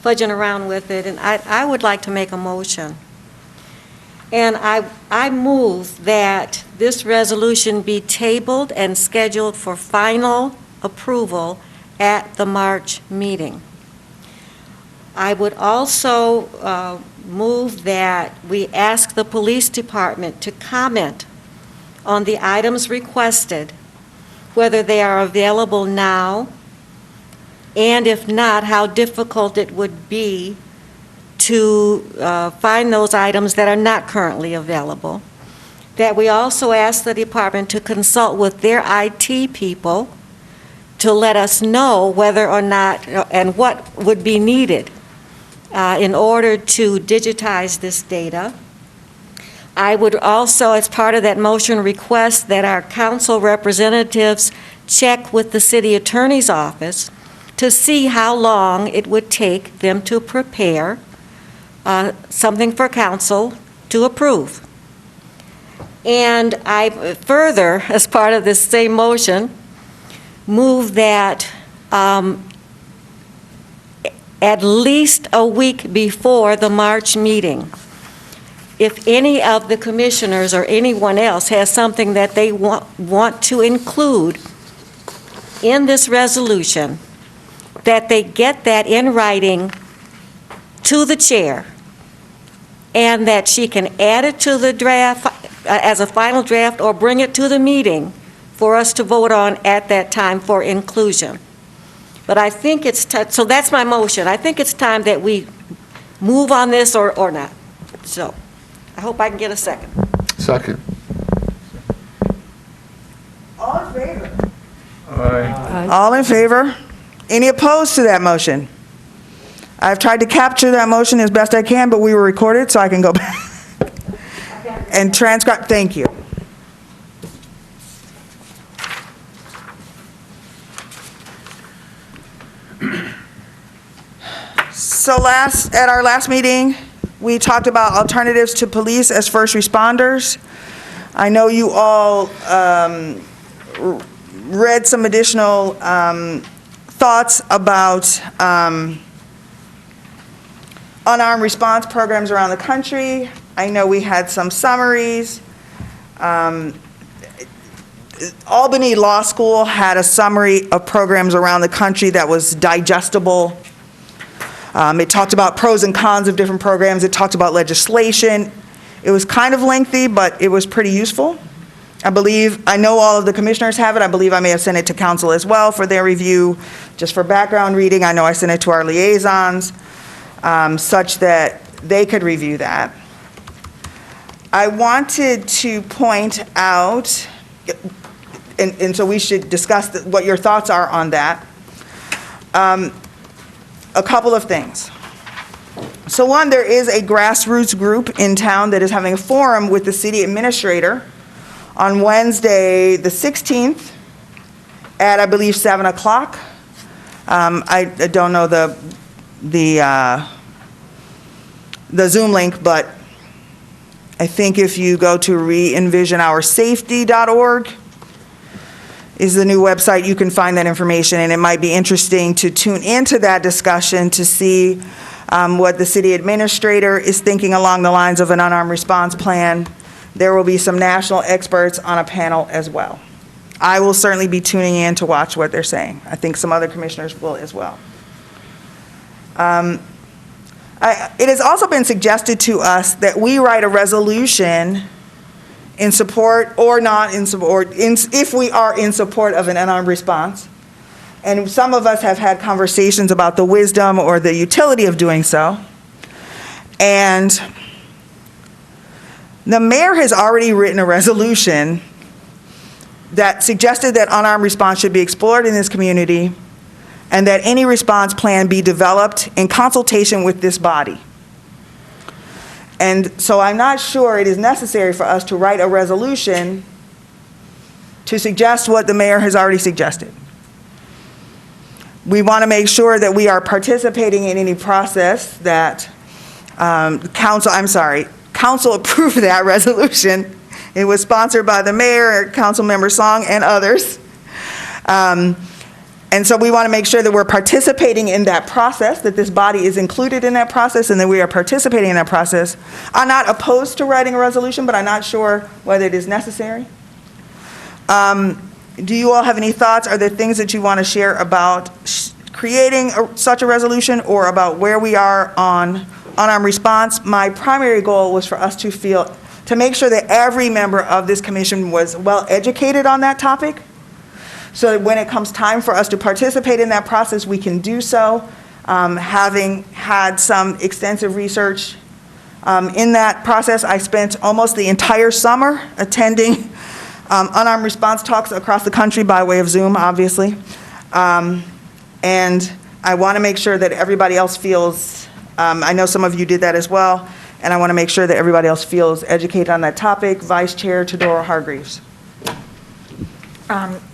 fudging around with it, and I would like to make a motion. And I move that this resolution be tabled and scheduled for final approval at the March meeting. I would also move that we ask the police department to comment on the items requested, whether they are available now, and if not, how difficult it would be to find those items that are not currently available. That we also ask the department to consult with their IT people to let us know whether or not and what would be needed in order to digitize this data. I would also, as part of that motion, request that our council representatives check with the city attorney's office to see how long it would take them to prepare something for council to approve. And I further, as part of this same motion, move that at least a week before the March meeting, if any of the commissioners or anyone else has something that they want to include in this resolution, that they get that in writing to the chair, and that she can add it to the draft as a final draft or bring it to the meeting for us to vote on at that time for inclusion. But I think it's, so that's my motion. I think it's time that we move on this or not. So I hope I can get a second. Second. All in favor? Aye. All in favor? Any opposed to that motion? I've tried to capture that motion as best I can, but we were recorded, so I can go back and transcribe. Thank you. So at our last meeting, we talked about alternatives to police as first responders. I know you all read some additional thoughts about unarmed response programs around the country. I know we had some summaries. Albany Law School had a summary of programs around the country that was digestible. It talked about pros and cons of different programs. It talked about legislation. It was kind of lengthy, but it was pretty useful. I know all of the commissioners have it. I believe I may have sent it to council as well for their review. Just for background reading, I know I sent it to our liaisons, such that they could review that. I wanted to point out, and so we should discuss what your thoughts are on that. A couple of things. So one, there is a grassroots group in town that is having a forum with the city administrator on Wednesday, the 16th, at, I believe, 7 o'clock. I don't know the Zoom link, but I think if you go to reenvisionoursafety.org is the new website, you can find that information, and it might be interesting to tune into that discussion to see what the city administrator is thinking along the lines of an unarmed response plan. There will be some national experts on a panel as well. I will certainly be tuning in to watch what they're saying. I think some other commissioners will as well. It has also been suggested to us that we write a resolution in support or not in support, if we are in support of an unarmed response. And some of us have had conversations about the wisdom or the utility of doing so. And the mayor has already written a resolution that suggested that unarmed response should be explored in this community and that any response plan be developed in consultation with this body. And so I'm not sure it is necessary for us to write a resolution to suggest what the mayor has already suggested. We want to make sure that we are participating in any process that council approved that resolution. It was sponsored by the mayor, Councilmember Song, and others. And so we want to make sure that we're participating in that process, that this body is included in that process, and that we are participating in that process. I'm not opposed to writing a resolution, but I'm not sure whether it is necessary. Do you all have any thoughts? Are there things that you want to share about creating such a resolution or about where we are on unarmed response? My primary goal was for us to make sure that every member of this commission was well educated on that topic, so that when it comes time for us to participate in that process, we can do so, having had some extensive research in that process. I spent almost the entire summer attending unarmed response talks across the country by way of Zoom, obviously. And I want to make sure that everybody else feels, I know some of you did that as well, and I want to make sure that everybody else feels educated on that topic. Vice Chair Tadora Hargreaves.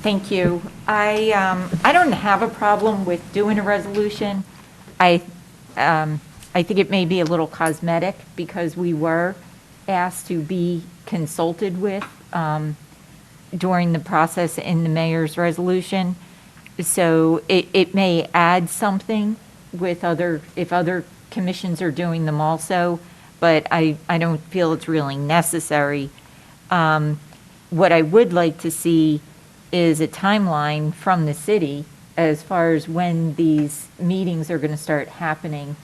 Thank you. I don't have a problem with doing a resolution. I think it may be a little cosmetic because we were asked to be consulted with during the process in the mayor's resolution. So it may add something with if other commissions are doing them also, but I don't feel it's really necessary. What I would like to see is a timeline from the city as far as when these meetings are going to start happening.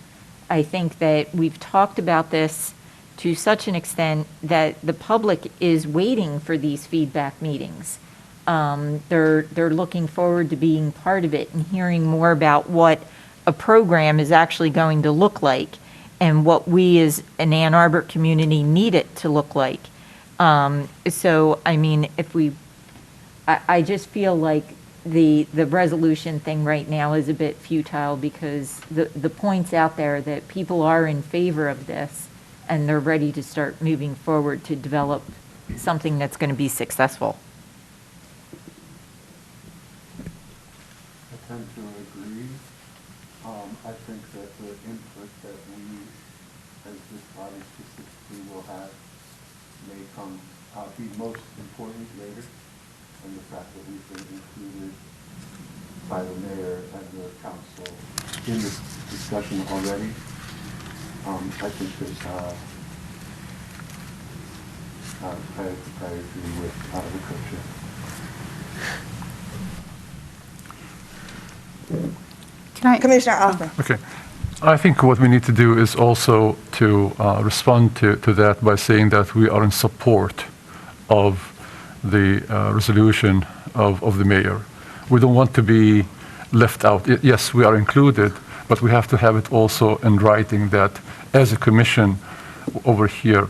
I think that we've talked about this to such an extent that the public is waiting for these feedback meetings. They're looking forward to being part of it and hearing more about what a program is actually going to look like. and what we as an Ann Arbor community need it to look like. So, I mean, I just feel like the resolution thing right now is a bit futile because the point's out there that people are in favor of this and they're ready to start moving forward to develop something that's going to be successful. I tend to agree. I think that the input that we, as this body specifically, will have may be most important later, and the fact that we've been included by the mayor and the council in this discussion already. I think that I agree with the co-chair. Can I? Commissioner Hoffman. Okay. I think what we need to do is also to respond to that by saying that we are in support of the resolution of the mayor. We don't want to be left out. Yes, we are included, but we have to have it also in writing that as a commission over here,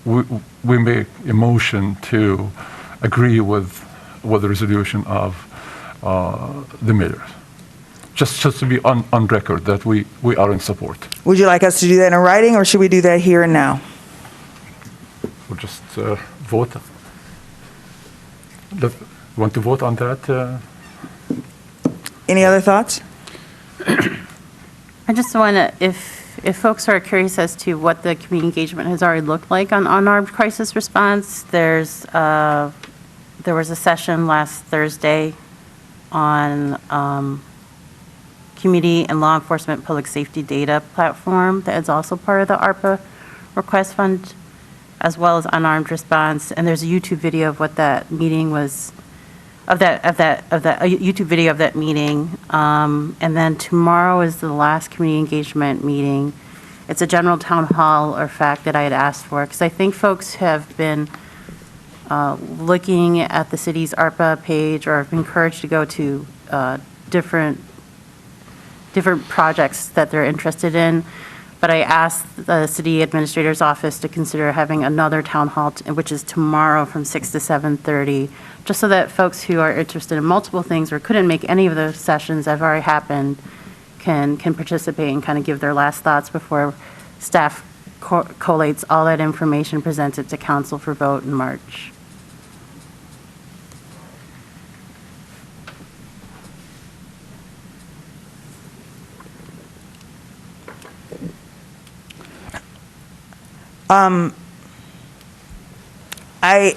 we make a motion to agree with the resolution of the mayor. Just to be on record that we are in support. Would you like us to do that in writing, or should we do that here and now? We'll just vote. Want to vote on that? Any other thoughts? I just want to, if folks are curious as to what the community engagement has already looked like on unarmed crisis response, there was a session last Thursday on community and law enforcement public safety data platform that is also part of the ARPA request fund, as well as unarmed response. And there's a YouTube video of what that meeting was, a YouTube video of that meeting. And then tomorrow is the last community engagement meeting. It's a general town hall or fact that I had asked for, because I think folks have been looking at the city's ARPA page or have been encouraged to go to different projects that they're interested in. But I asked the city administrator's office to consider having another town hall, which is tomorrow from 6 to 7:30, just so that folks who are interested in multiple things or couldn't make any of the sessions that have already happened can participate and kind of give their last thoughts before staff collates all that information, presents it to council for vote in March.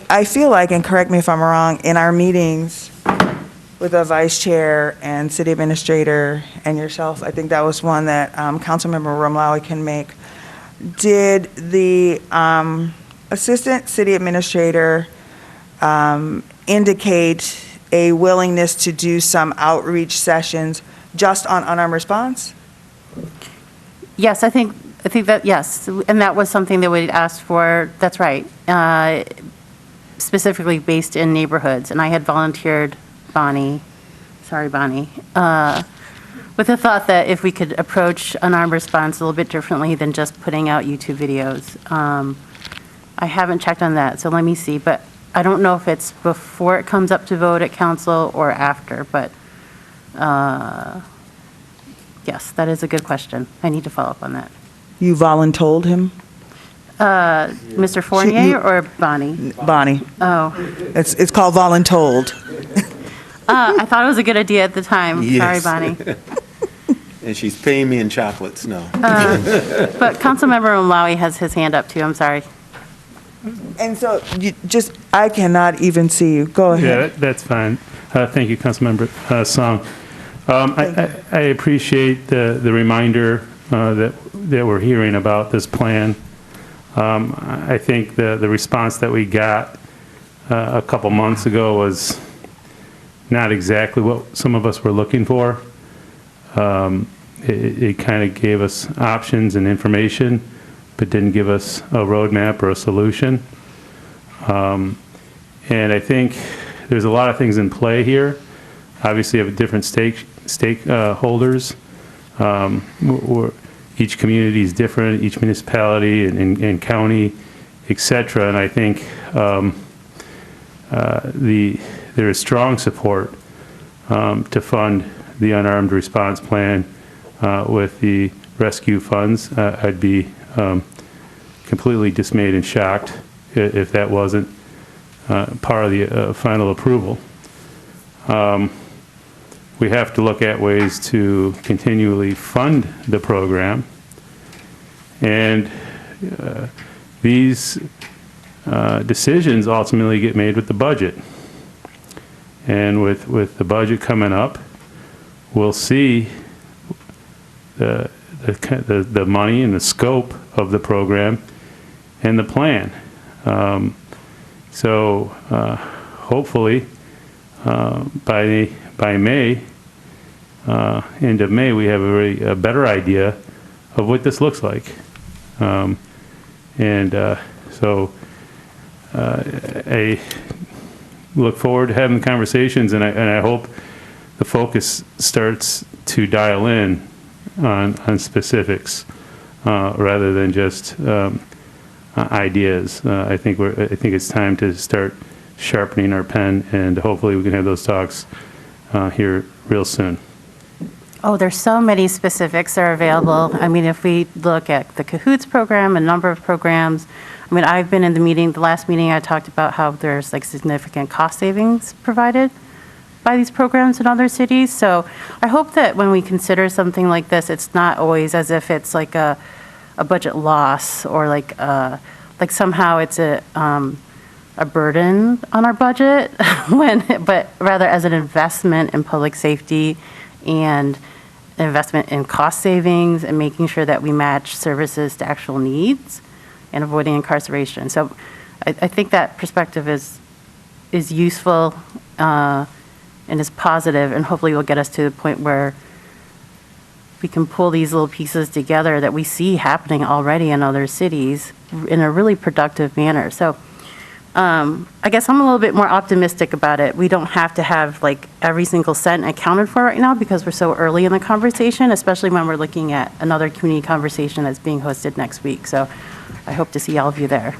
I feel like, and correct me if I'm wrong, in our meetings with the vice chair and city administrator and yourself, I think that was one that Councilmember Romlawi can make. Did the assistant city administrator indicate a willingness to do some outreach sessions just on unarmed response? Yes, I think that, yes, and that was something that we asked for, that's right, specifically based in neighborhoods. And I had volunteered Bonnie, with the thought that if we could approach unarmed response a little bit differently than just putting out YouTube videos. I haven't checked on that, so let me see. But I don't know if it's before it comes up to vote at council or after, but yes, that is a good question. I need to follow up on that. You voluntold him? Mr. Fournier or Bonnie? Bonnie. Oh. It's called voluntold. I thought it was a good idea at the time. Yes. Sorry, Bonnie. And she's paying me in chocolates, no. But Councilmember Olawi has his hand up too, I'm sorry. And so I cannot even see you. Go ahead. Yeah, that's fine. Thank you, Councilmember Song. I appreciate the reminder that we're hearing about this plan. I think the response that we got a couple months ago was not exactly what some of us were looking for. It kind of gave us options and information, but didn't give us a roadmap or a solution. And I think there's a lot of things in play here. Obviously, you have different stakeholders. each community is different, each municipality and county, et cetera. And I think there is strong support to fund the unarmed response plan with the rescue funds. I'd be completely dismayed and shocked if that wasn't part of the final approval. We have to look at ways to continually fund the program. And these decisions ultimately get made with the budget. And with the budget coming up, we'll see the money and the scope of the program and the plan. So hopefully by May, end of May, we have a better idea of what this looks like. So I look forward to having conversations, and I hope the focus starts to dial in on specifics rather than just ideas. I think it's time to start sharpening our pen, and hopefully we can have those talks here real soon. Oh, there's so many specifics that are available. I mean, if we look at the Cahoots program, a number of programs, I mean, I've been in the last meeting I talked about how there's like significant cost savings provided by these programs in other cities. So I hope that when we consider something like this, it's not always as if it's like a budget loss or like somehow it's a burden on our budget, but rather as an investment in public safety and an investment in cost savings and making sure that we match services to actual needs and avoiding incarceration. So I think that perspective is useful and is positive, and hopefully will get us to the point where we can pull these little pieces together that we see happening already in other cities in a really productive manner. So I guess I'm a little bit more optimistic about it. We don't have to have like every single cent accounted for right now because we're so early in the conversation, especially when we're looking at another community conversation that's being hosted next week. So I hope to see all of you there.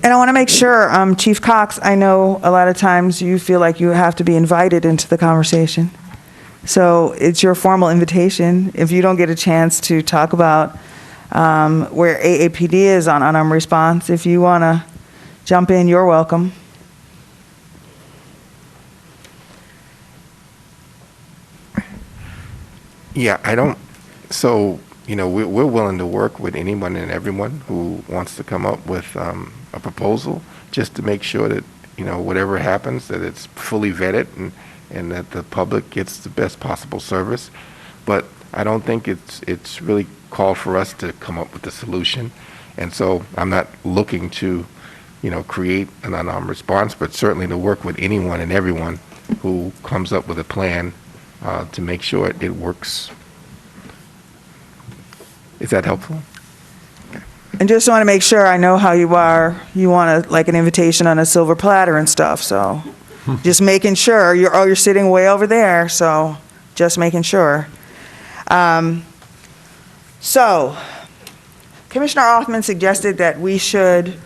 And I want to make sure, Chief Cox, I know a lot of times you feel like you have to be invited into the conversation. So it's your formal invitation. If you don't get a chance to talk about where AAPD is on unarmed response, if you want to jump in, you're welcome. Yeah, so, we're willing to work with anyone and everyone who wants to come up with a proposal, just to make sure that, whatever happens, that it's fully vetted and that the public gets the best possible service. But I don't think it's really called for us to come up with a solution. And so I'm not looking to, create an unarmed response, but certainly to work with anyone and everyone who comes up with a plan to make sure it works. Is that helpful? And just want to make sure I know how you are. You want like an invitation on a silver platter and stuff, so just making sure. You're sitting way over there, so just making sure. So Commissioner Othman suggested that we should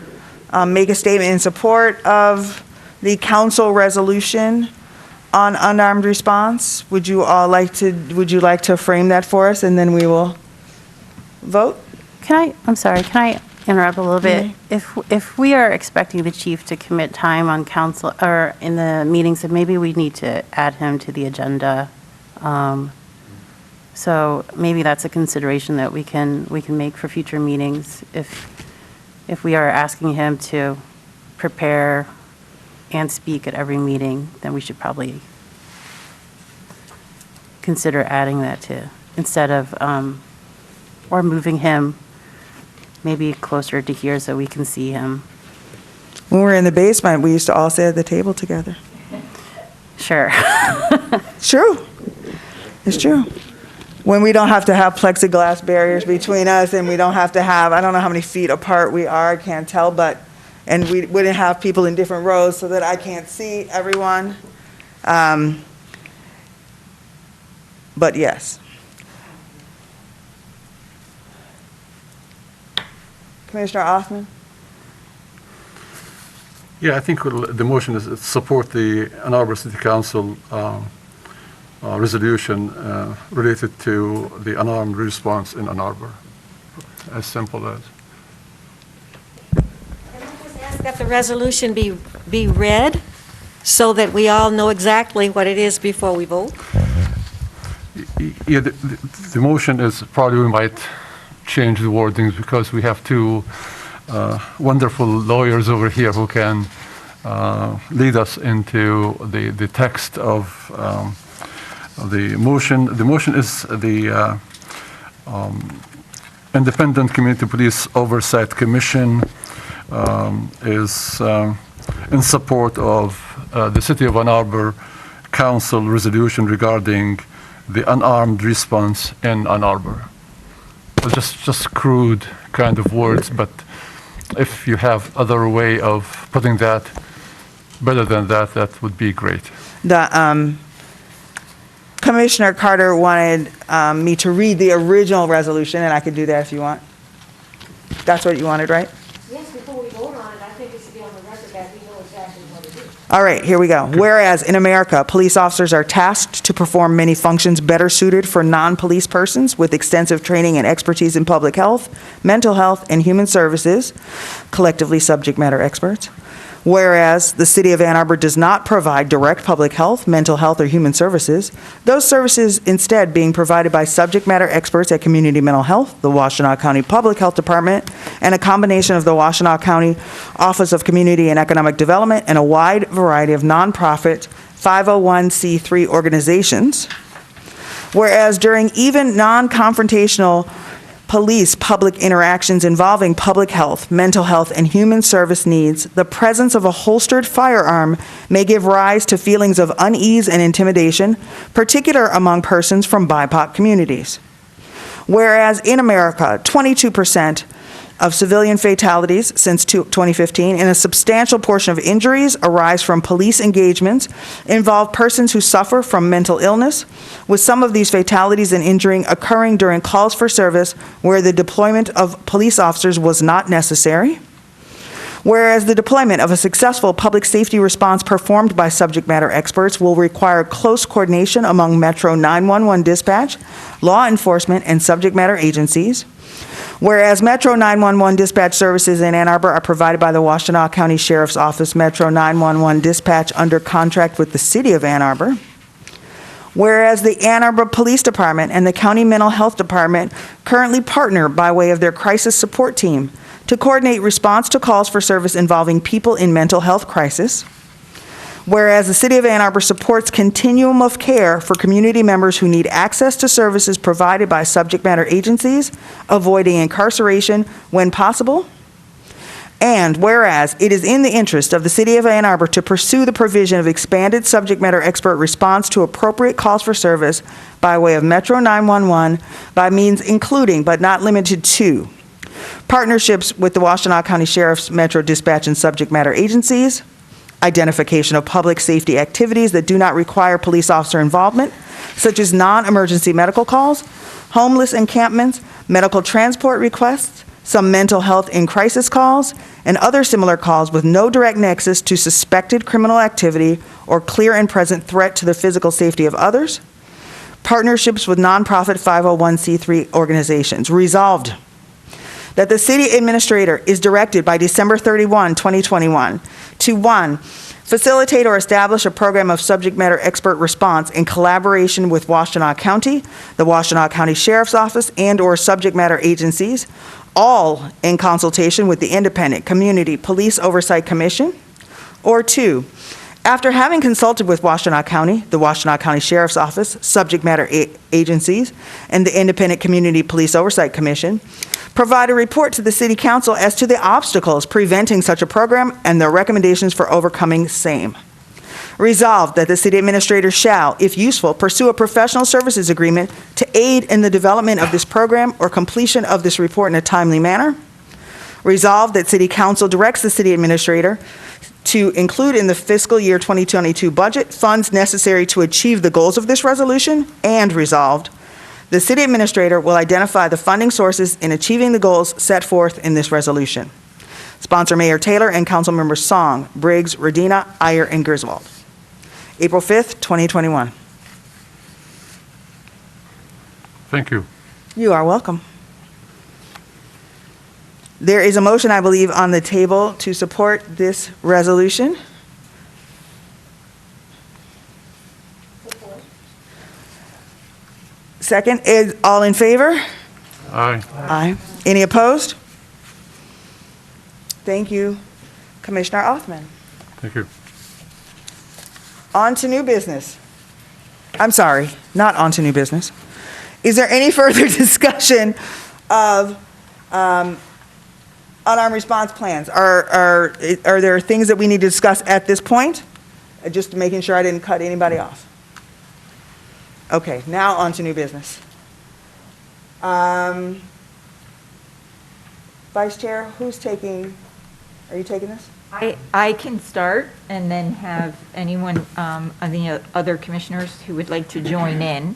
make a statement in support of the council resolution on unarmed response. Would you like to frame that for us, and then we will vote? I'm sorry, can I interrupt a little bit? If we are expecting the chief to commit time on council or in the meetings, then maybe we need to add him to the agenda. So maybe that's a consideration that we can make for future meetings. If we are asking him to prepare and speak at every meeting, then we should probably consider adding that to, instead of, or moving him maybe closer to here so we can see him. When we were in the basement, we used to all sit at the table together. Sure. It's true. It's true. When we don't have to have plexiglass barriers between us, and we don't have to have, I don't know how many feet apart we are, I can't tell, and we wouldn't have people in different rows so that I can't see everyone. But yes. Commissioner Othman? Yeah, I think the motion is to support the Ann Arbor City Council resolution related to the unarmed response in Ann Arbor. As simple as. Ask that the resolution be read so that we all know exactly what it is before we vote. Yeah, the motion is probably we might change the wordings because we have two wonderful lawyers over here who can lead us into the text of the motion. The motion is the Independent Community Police Oversight Commission is in support of the City of Ann Arbor Council resolution regarding the unarmed response in Ann Arbor. So just crude kind of words, but if you have other way of putting that better than that, that would be great. The Commissioner Carter wanted me to read the original resolution, and I could do that if you want. That's what you wanted, right? Yes, before we vote on it, I think it should be on the record that we know exactly what it is. All right, here we go. Whereas in America, police officers are tasked to perform many functions better suited for non-police persons with extensive training and expertise in public health, mental health, and human services, collectively subject matter experts. Whereas the City of Ann Arbor does not provide direct public health, mental health, or human services, those services instead being provided by subject matter experts at Community Mental Health, the Washtenaw County Public Health Department, and a combination of the Washtenaw County Office of Community and Economic Development and a wide variety of nonprofit 501c3 organizations. Whereas during even non-confrontational police public interactions involving public health, mental health, and human service needs, the presence of a holstered firearm may give rise to feelings of unease and intimidation, particular among persons from BIPOC communities. Whereas in America, 22% of civilian fatalities since 2015 and a substantial portion of injuries arise from police engagements involve persons who suffer from mental illness, with some of these fatalities and injury occurring during calls for service where the deployment of police officers was not necessary. Whereas the deployment of a successful public safety response performed by subject matter experts will require close coordination among Metro 911 dispatch, law enforcement, and subject matter agencies. Whereas Metro 911 dispatch services in Ann Arbor are provided by the Washtenaw County Sheriff's Office Metro 911 dispatch under contract with the City of Ann Arbor. Whereas the Ann Arbor Police Department and the County Mental Health Department currently partner by way of their crisis support team to coordinate response to calls for service involving people in mental health crisis. Whereas the City of Ann Arbor supports continuum of care for community members who need access to services provided by subject matter agencies, avoiding incarceration when possible. And whereas it is in the interest of the City of Ann Arbor to pursue the provision of expanded subject matter expert response to appropriate calls for service by way of Metro 911 by means including but not limited to partnerships with the Washtenaw County Sheriff's Metro Dispatch and subject matter agencies, identification of public safety activities that do not require police officer involvement, such as non-emergency medical calls, homeless encampments, medical transport requests, some mental health in crisis calls, and other similar calls with no direct nexus to suspected criminal activity or clear and present threat to the physical safety of others, partnerships with nonprofit 501c3 organizations. Resolved that the city administrator is directed by December 31, 2021, to 1, facilitate or establish a program of subject matter expert response in collaboration with Washtenaw County, the Washtenaw County Sheriff's Office, and/or subject matter agencies, all in consultation with the Independent Community Police Oversight Commission. Or 2, after having consulted with Washtenaw County, the Washtenaw County Sheriff's Office, subject matter agencies, and the Independent Community Police Oversight Commission, provide a report to the City Council as to the obstacles preventing such a program and their recommendations for overcoming same. Resolved that the city administrator shall, if useful, pursue a professional services agreement to aid in the development of this program or completion of this report in a timely manner. Resolved that City Council directs the city administrator to include in the fiscal year 2022 budget funds necessary to achieve the goals of this resolution. And resolved The city administrator will identify the funding sources in achieving the goals set forth in this resolution. Sponsor Mayor Taylor and council members Song, Briggs, Radina, Iyer, and Griswold. April 5th, 2021. Thank you. You are welcome. There is a motion, I believe, on the table to support this resolution. Second, is all in favor? Aye. Aye. Any opposed? Thank you, Commissioner Othman. Thank you. On to new business. I'm sorry, not on to new business. Is there any further discussion of unarmed response plans? Are there things that we need to discuss at this point? Just making sure I didn't cut anybody off. Okay, now on to new business. Vice Chair, are you taking this? I can start and then have anyone, of the other commissioners who would like to join in.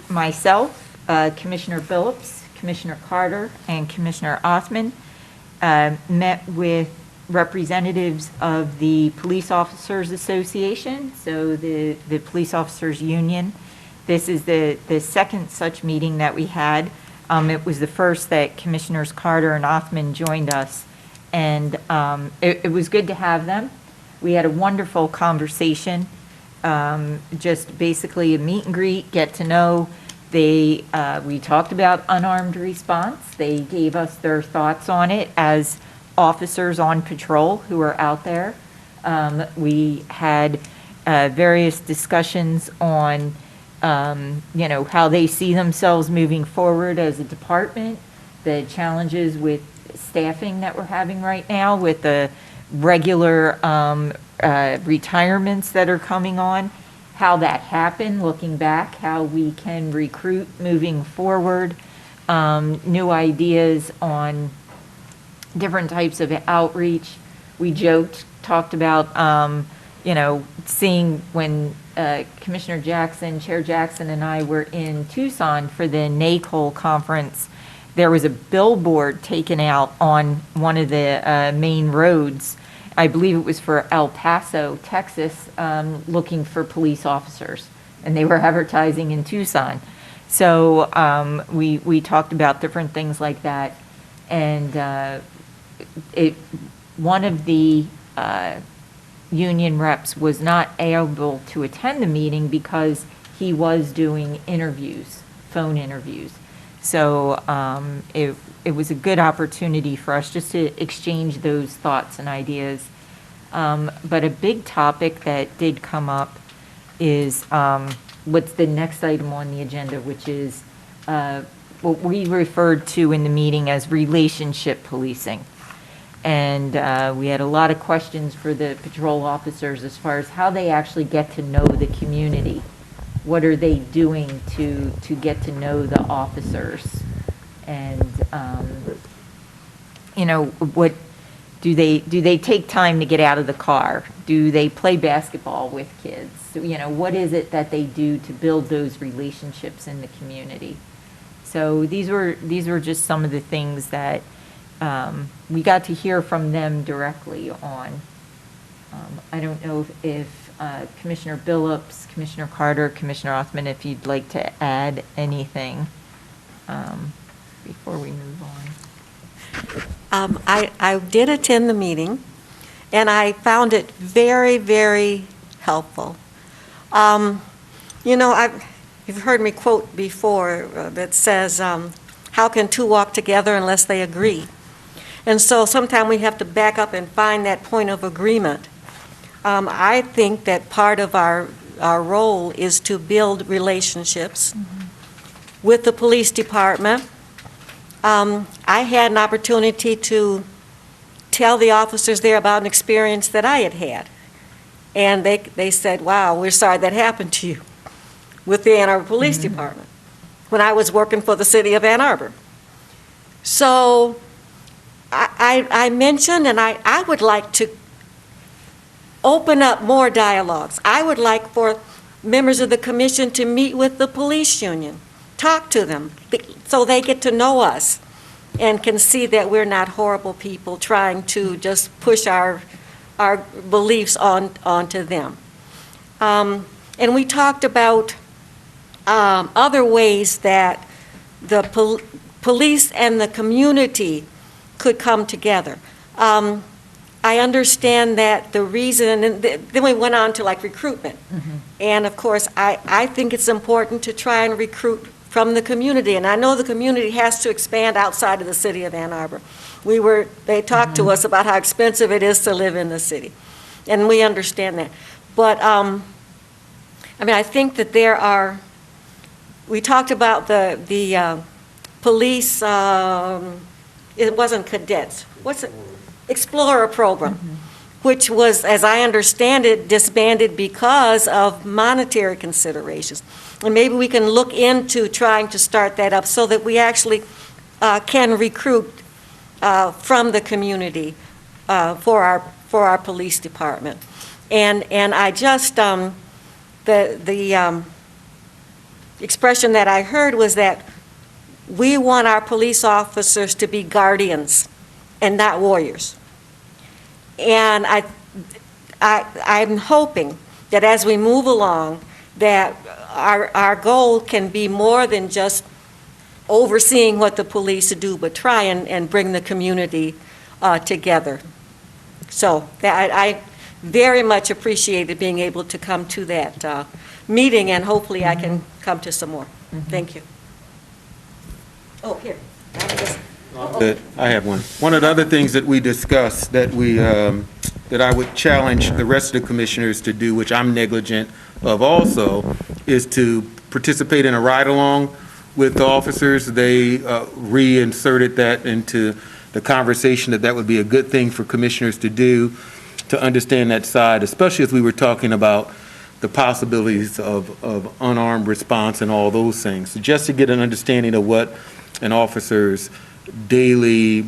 Myself, Commissioner Phillips, Commissioner Carter, and Commissioner Othman met with representatives of the Police Officers Association, so the Police Officers Union. This is the second such meeting that we had. It was the first that Commissioners Carter and Othman joined us, and it was good to have them. We had a wonderful conversation, just basically a meet and greet, get to know. We talked about unarmed response. They gave us their thoughts on it as officers on patrol who are out there. We had various discussions on, how they see themselves moving forward as a department, the challenges with staffing that we're having right now with the regular retirements that are coming on, how that happened, looking back, how we can recruit moving forward, new ideas on different types of outreach. We talked about, seeing when Commissioner Jackson, Chair Jackson and I were in Tucson for the NACOL conference, there was a billboard taken out on one of the main roads. I believe it was for El Paso, Texas, looking for police officers, and they were advertising in Tucson. So we talked about different things like that, and one of the union reps was not able to attend the meeting because he was doing interviews, phone interviews. So it was a good opportunity for us just to exchange those thoughts and ideas. But a big topic that did come up is what's the next item on the agenda, which is what we referred to in the meeting as relationship policing. And we had a lot of questions for the patrol officers as far as how they actually get to know the community. What are they doing to get to know the officers? And, what do they take time to get out of the car? Do they play basketball with kids? So, what is it that they do to build those relationships in the community? So these were just some of the things that we got to hear from them directly on. I don't know if Commissioner Billups, Commissioner Carter, Commissioner Othman, if you'd like to add anything before we move on. I did attend the meeting, and I found it very, very helpful. You've heard me quote before that says, how can two walk together unless they agree? And so sometimes we have to back up and find that point of agreement. I think that part of our role is to build relationships with the police department. I had an opportunity to tell the officers there about an experience that I had had. And they said, wow, we're sorry that happened to you with the Ann Arbor Police Department when I was working for the city of Ann Arbor. So I mentioned, and I would like to open up more dialogues. I would like for members of the commission to meet with the police union, talk to them, so they get to know us and can see that we're not horrible people trying to just push our beliefs onto them. And we talked about other ways that the police and the community could come together. I understand that the reason, and then we went on to like recruitment. And of course, I think it's important to try and recruit from the community. And I know the community has to expand outside of the city of Ann Arbor. They talked to us about how expensive it is to live in the city. And we understand that. But, I mean, I think that we talked about the police, it wasn't cadets. What's it? Explorer program, which was, as I understand it, disbanded because of monetary considerations. And maybe we can look into trying to start that up so that we actually can recruit from the community for our police department. And I just, the expression that I heard was that we want our police officers to be guardians and not warriors. And I'm hoping that as we move along, that our goal can be more than just overseeing what the police do, but try and bring the community together. So I very much appreciated being able to come to that meeting, and hopefully I can come to some more. Thank you. Oh, here. I have one. One of the other things that we discussed that that I would challenge the rest of the commissioners to do, which I'm negligent of also, is to participate in a ride-along with the officers. They reinserted that into the conversation that would be a good thing for commissioners to do, to understand that side, especially as we were talking about the possibilities of unarmed response and all those things. So just to get an understanding of what an officer's daily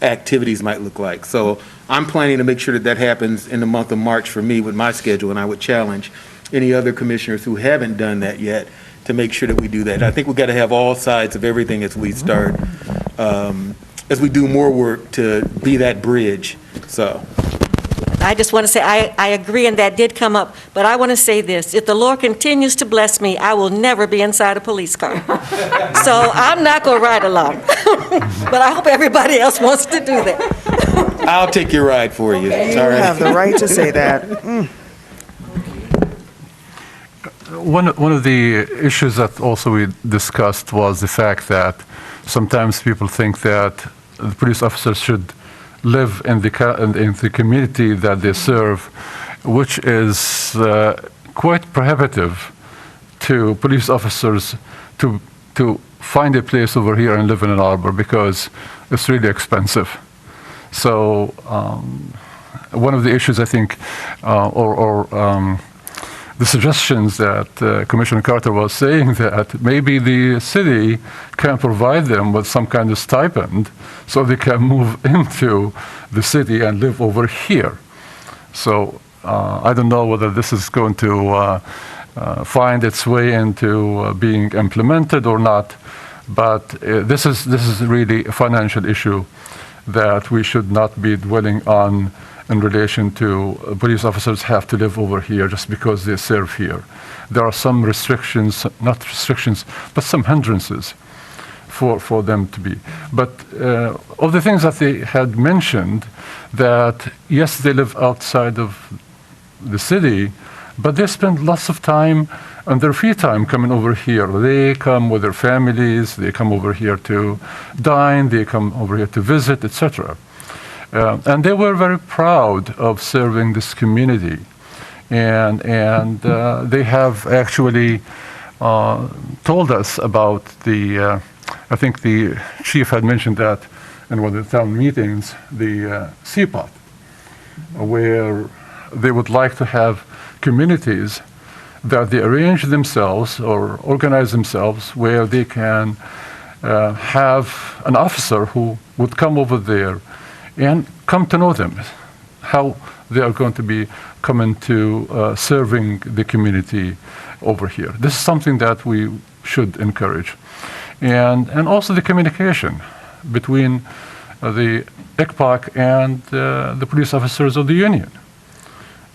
activities might look like. So I'm planning to make sure that happens in the month of March for me with my schedule, and I would challenge any other commissioners who haven't done that yet to make sure that we do that. I think we've got to have all sides of everything as we start, as we do more work to be that bridge. So I just want to say, I agree, and that did come up, but I want to say this. If the Lord continues to bless me, I will never be inside a police car. So I'm not going to ride along. But I hope everybody else wants to do that. I'll take your ride for you. It's all You right. have the right to say that. One of the issues that also we discussed was the fact that sometimes people think that the police officers should live in the community that they serve, which is quite prohibitive to police officers to find a place over here and live in Ann Arbor, because it's really expensive. So one of the issues, I think, the suggestions that Commissioner Carter was saying, that maybe the city can provide them with some kind of stipend so they can move into the city and live over here. So I don't know whether this is going to find its way into being implemented or not, but this is really a financial issue that we should not be dwelling on in relation to police officers have to live over here just because they serve here. There are some restrictions, not restrictions, but some hindrances for them to be. But of the things that they had mentioned, that yes, they live outside of the city, but they spend lots of time on their free time coming over here. They come with their families, they come over here to dine, they come over here to visit, etc. And they were very proud of serving this community. And they have actually told us about I think the chief had mentioned that in one of the town meetings, the CPOT, where they would like to have communities that they arrange themselves or organize themselves where they can have an officer who would come over there and come to know them, how they are going to be coming to serving the community over here. This is something that we should encourage. And also the communication between the ICPOC and the police officers of the union.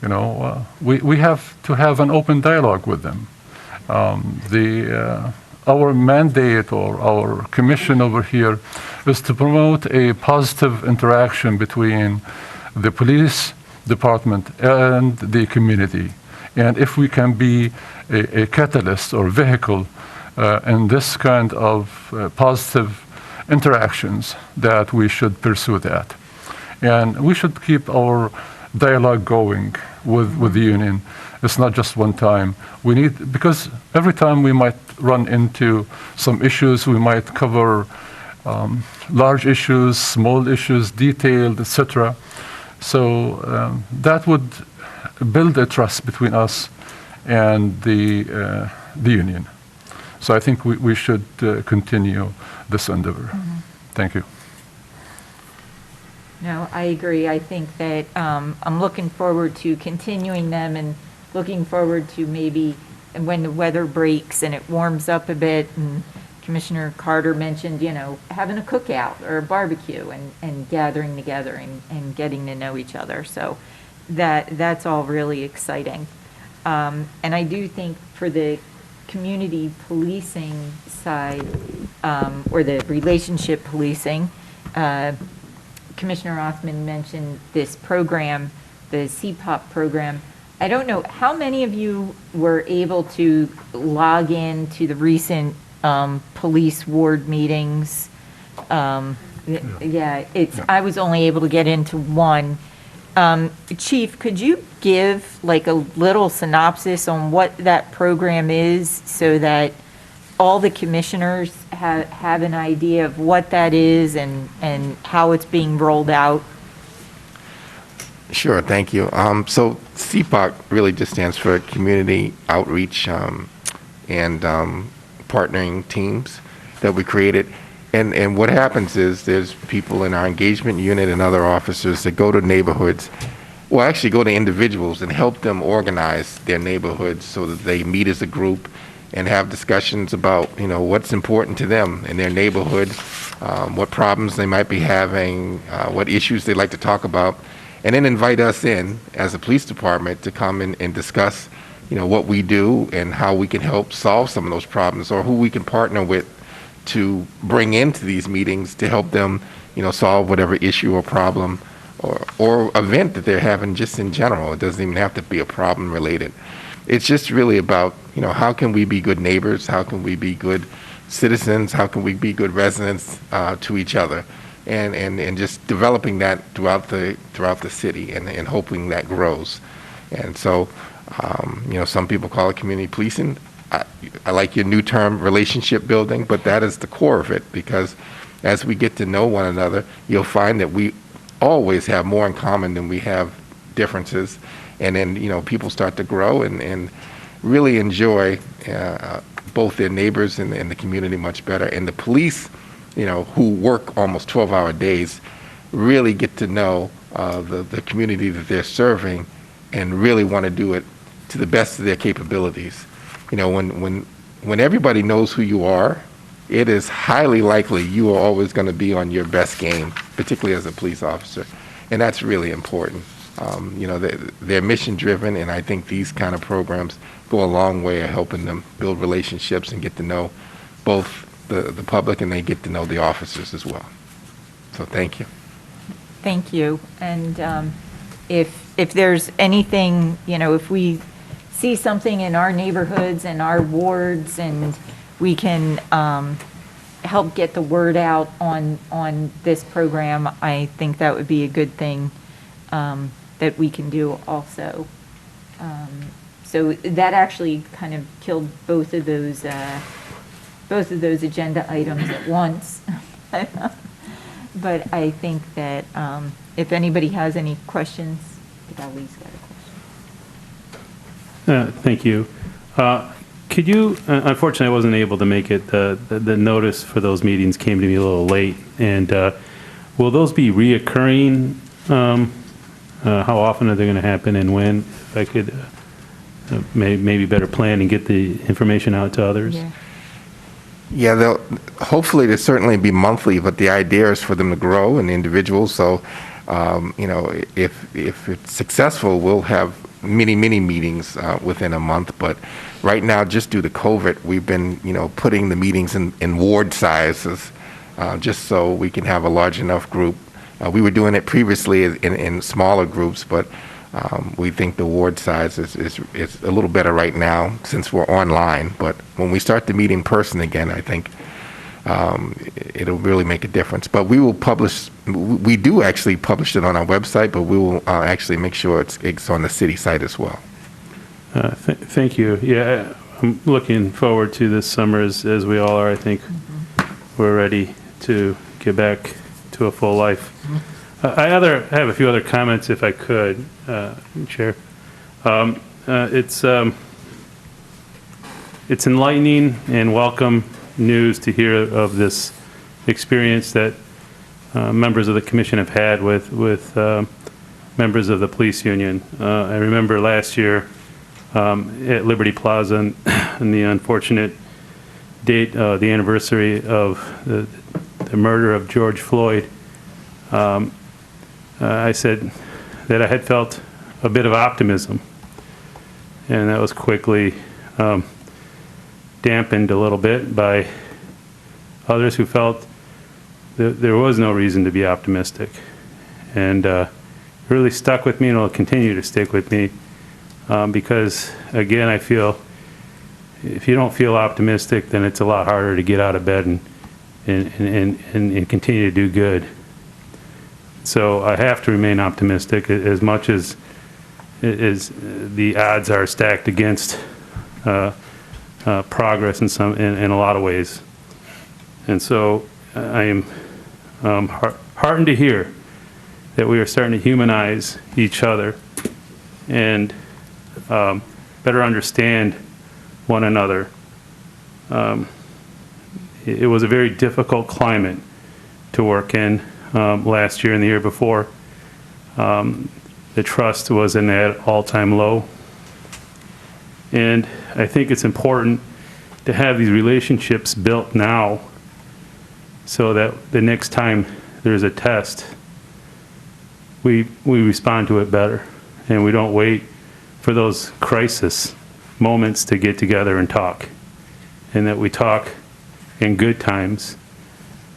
You know, we have to have an open dialogue with them. Our mandate or our commission over here is to promote a positive interaction between the police department and the community. And if we can be a catalyst or vehicle in this kind of positive interactions, that we should pursue that. And we should keep our dialogue going with the union. It's not just one time. We need, because every time we might run into some issues, we might cover large issues, small issues, detailed, etc. So that would build a trust between us and the union. So I think we should continue this endeavor. Thank you. No, I agree. I think that I'm looking forward to continuing them and looking forward to maybe when the weather breaks and it warms up a bit, and Commissioner Carter mentioned, you know, having a cookout or a barbecue and gathering together and getting to know each other. So that's all really exciting. And I do think for the community policing side, or the relationship policing, Commissioner Othman mentioned this program, the CPOP program. I don't know, how many of you were able to log in to the recent police ward meetings? Yeah, I was only able to get into one. Chief, could you give like a little synopsis on what that program is so that all the commissioners have an idea of what that is and how it's being rolled out? Sure, thank you. So CPOC really just stands for Community Outreach and Partnering Teams that we created. And what happens is there's people in our engagement unit and other officers that go to neighborhoods, well, actually go to individuals and help them organize their neighborhoods so that they meet as a group and have discussions about, you know, what's important to them in their neighborhood, what problems they might be having, what issues they'd like to talk about, and then invite us in as a police department to come in and discuss, you know, what we do and how we can help solve some of those problems, or who we can partner with to bring into these meetings to help them, you know, solve whatever issue or problem or event that they're having just in general. It doesn't even have to be a problem related. It's just really about, you know, how can we be good neighbors? How can we be good citizens? How can we be good residents to each other? And just developing that throughout the city and hoping that grows. And so, you know, some people call it community policing. I like your new term, relationship building, but that is the core of it, because as we get to know one another, you'll find that we always have more in common than we have differences. And then, you know, people start to grow and really enjoy both their neighbors and the community much better. And the police, you know, who work almost 12-hour days, really get to know the community that they're serving and really want to do it to the best of their capabilities. You know, when everybody knows who you are, it is highly likely you are always going to be on your best game, particularly as a police officer. And that's really important. You know, they're mission driven, and I think these kind of programs go a long way of helping them build relationships and get to know both the public, and they get to know the officers as well. So thank you. Thank you. And if there's anything, you know, if we see something in our neighborhoods and our wards, and we can help get the word out on this program, I think that would be a good thing that we can do also. So that actually kind of killed both of those agenda items at once. But I think that if anybody has any questions, I think Ali's got a question. Thank you. Could you, unfortunately, I wasn't able to make it. The notice for those meetings came to me a little late. And will those be reoccurring How often are they going to happen and when? If I could maybe better plan and get the information out to others. Yeah. Yeah, hopefully they'll certainly be monthly, but the idea is for them to grow and individuals. So, if it's successful, we'll have many meetings within a month. But right now, just due to COVID, we've been, putting the meetings in ward sizes, just so we can have a large enough group. We were doing it previously in smaller groups, but we think the ward size is a little better right now since we're online. But when we start to meet in person again, I think it'll really make a difference. But we will publish. We do actually publish it on our website, but we will actually make sure it's on the city site as well. Thank you. Yeah, I'm looking forward to this summer as we all are. I think we're ready to get back to a full life. I have a few other comments, if I could, Chair. It's enlightening and welcome news to hear of this experience that members of the commission have had with members of the police union. I remember last year at Liberty Plaza and the unfortunate date, the anniversary of the murder of George Floyd. I said that I had felt a bit of optimism, and that was quickly dampened a little bit by others who felt that there was no reason to be optimistic. And it really stuck with me, and it'll continue to stick with me, because, again, I feel if you don't feel optimistic, then it's a lot harder to get out of bed and continue to do good. So I have to remain optimistic as much as the odds are stacked against progress in a lot of ways. And so I am heartened to hear that we are starting to humanize each other and better understand one another. It was a very difficult climate to work in last year and the year before. The trust was in an all-time low. And I think it's important to have these relationships built now so that the next time there's a test, we respond to it better, and we don't wait for those crisis moments to get together and talk, and that we talk in good times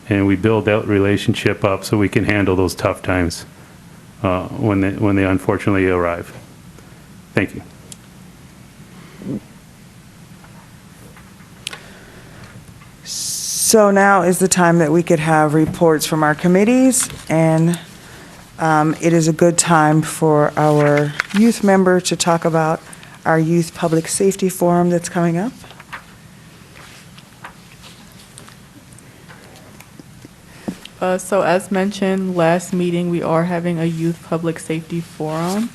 and we build that relationship up so we can handle those tough times when they unfortunately arrive. Thank you. So now is the time that we could have reports from our committees, and it is a good time for our youth member to talk about our Youth Public Safety Forum that's coming up. So as mentioned, last meeting, we are having a Youth Public Safety Forum.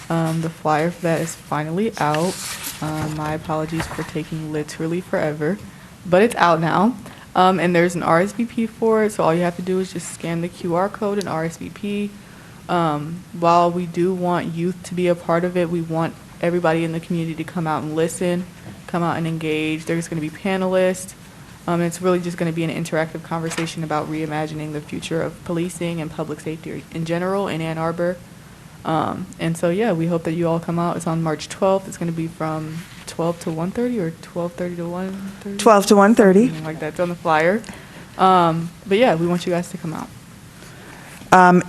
The flyer for that is finally out. My apologies for taking literally forever, but it's out now. And there's an RSVP for it, so all you have to do is just scan the QR code and RSVP. While we do want youth to be a part of it, we want everybody in the community to come out and listen, come out and engage. There's going to be panelists. It's really just going to be an interactive conversation about reimagining the future of policing and public safety in general in Ann Arbor. And so, yeah, we hope that you all come out. It's on March 12th. It's going to be from 12 to 1:30 or 12:30 to 1:30? 12 to 1:30. Something like that. It's on the flyer. But, yeah, we want you guys to come out.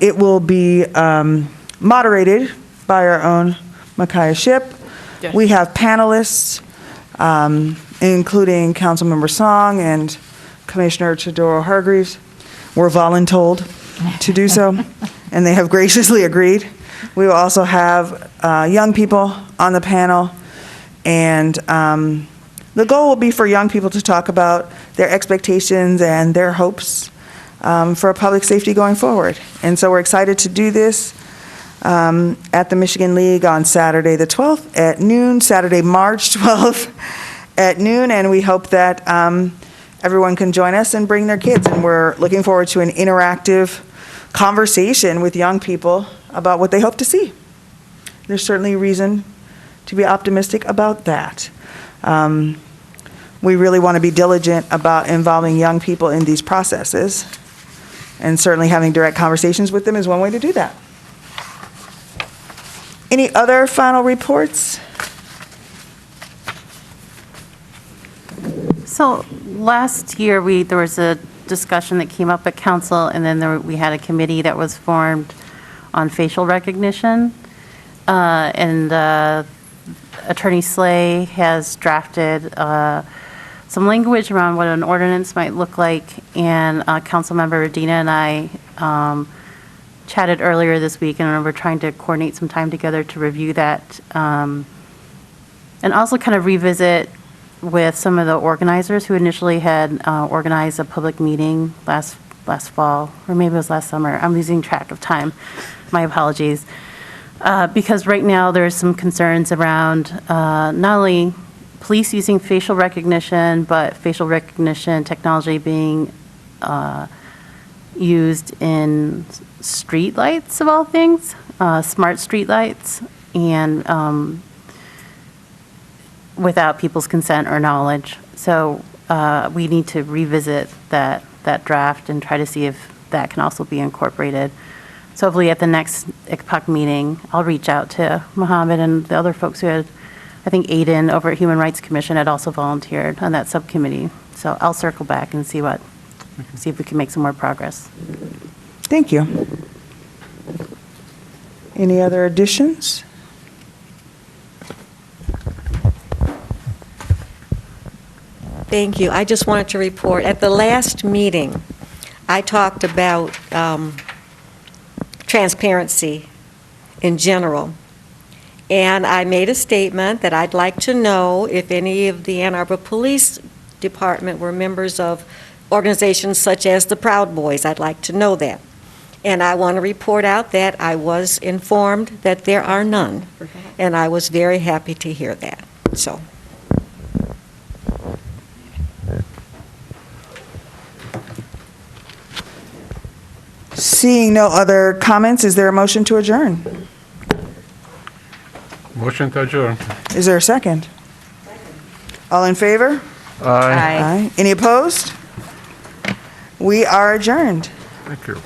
It will be moderated by our own Micaiah Shipp. Yes. We have panelists, including Councilmember Song and Commissioner Teodoro Hargreaves. We're voluntold to do so, and they have graciously agreed. We will also have young people on the panel, and the goal will be for young people to talk about their expectations and their hopes for public safety going forward. And so we're excited to do this at the Michigan League on Saturday the 12th at noon, Saturday, March 12th at noon, and we hope that everyone can join us and bring their kids. And we're looking forward to an interactive conversation with young people about what they hope to see. There's certainly reason to be optimistic about that. We really want to be diligent about involving young people in these processes, and certainly having direct conversations with them is one way to do that. Any other final reports? So last year, there was a discussion that came up at council, and then we had a committee that was formed on facial recognition. And Attorney Slay has drafted some language around what an ordinance might look like, and Councilmember Radina and I chatted earlier this week, and we're trying to coordinate some time together to review that, and also kind of revisit with some of the organizers who initially had organized a public meeting last fall, or maybe it was last summer. I'm losing track of time. My apologies. Because right now there's some concerns around not only police using facial recognition, but facial recognition technology being used in street lights, of all things, smart street lights, and without people's consent or knowledge. So we need to revisit that draft and try to see if that can also be incorporated. So hopefully at the next ICPOC meeting, I'll reach out to Mohammed and the other folks who had, I think Aiden over at Human Rights Commission had also volunteered on that subcommittee. So I'll circle back and see if we can make some more progress. Thank you. Any other additions? Thank you. I just wanted to report, at the last meeting, I talked about transparency in general. And I made a statement that I'd like to know if any of the Ann Arbor Police Department were members of organizations such as the Proud Boys. I'd like to know that. And I want to report out that I was informed that there are none. And I was very happy to hear that. So. Seeing no other comments, is there a motion to adjourn? Motion to adjourn. Is there a second? All in favor? Aye. Aye. Any opposed? We are adjourned. Thank you.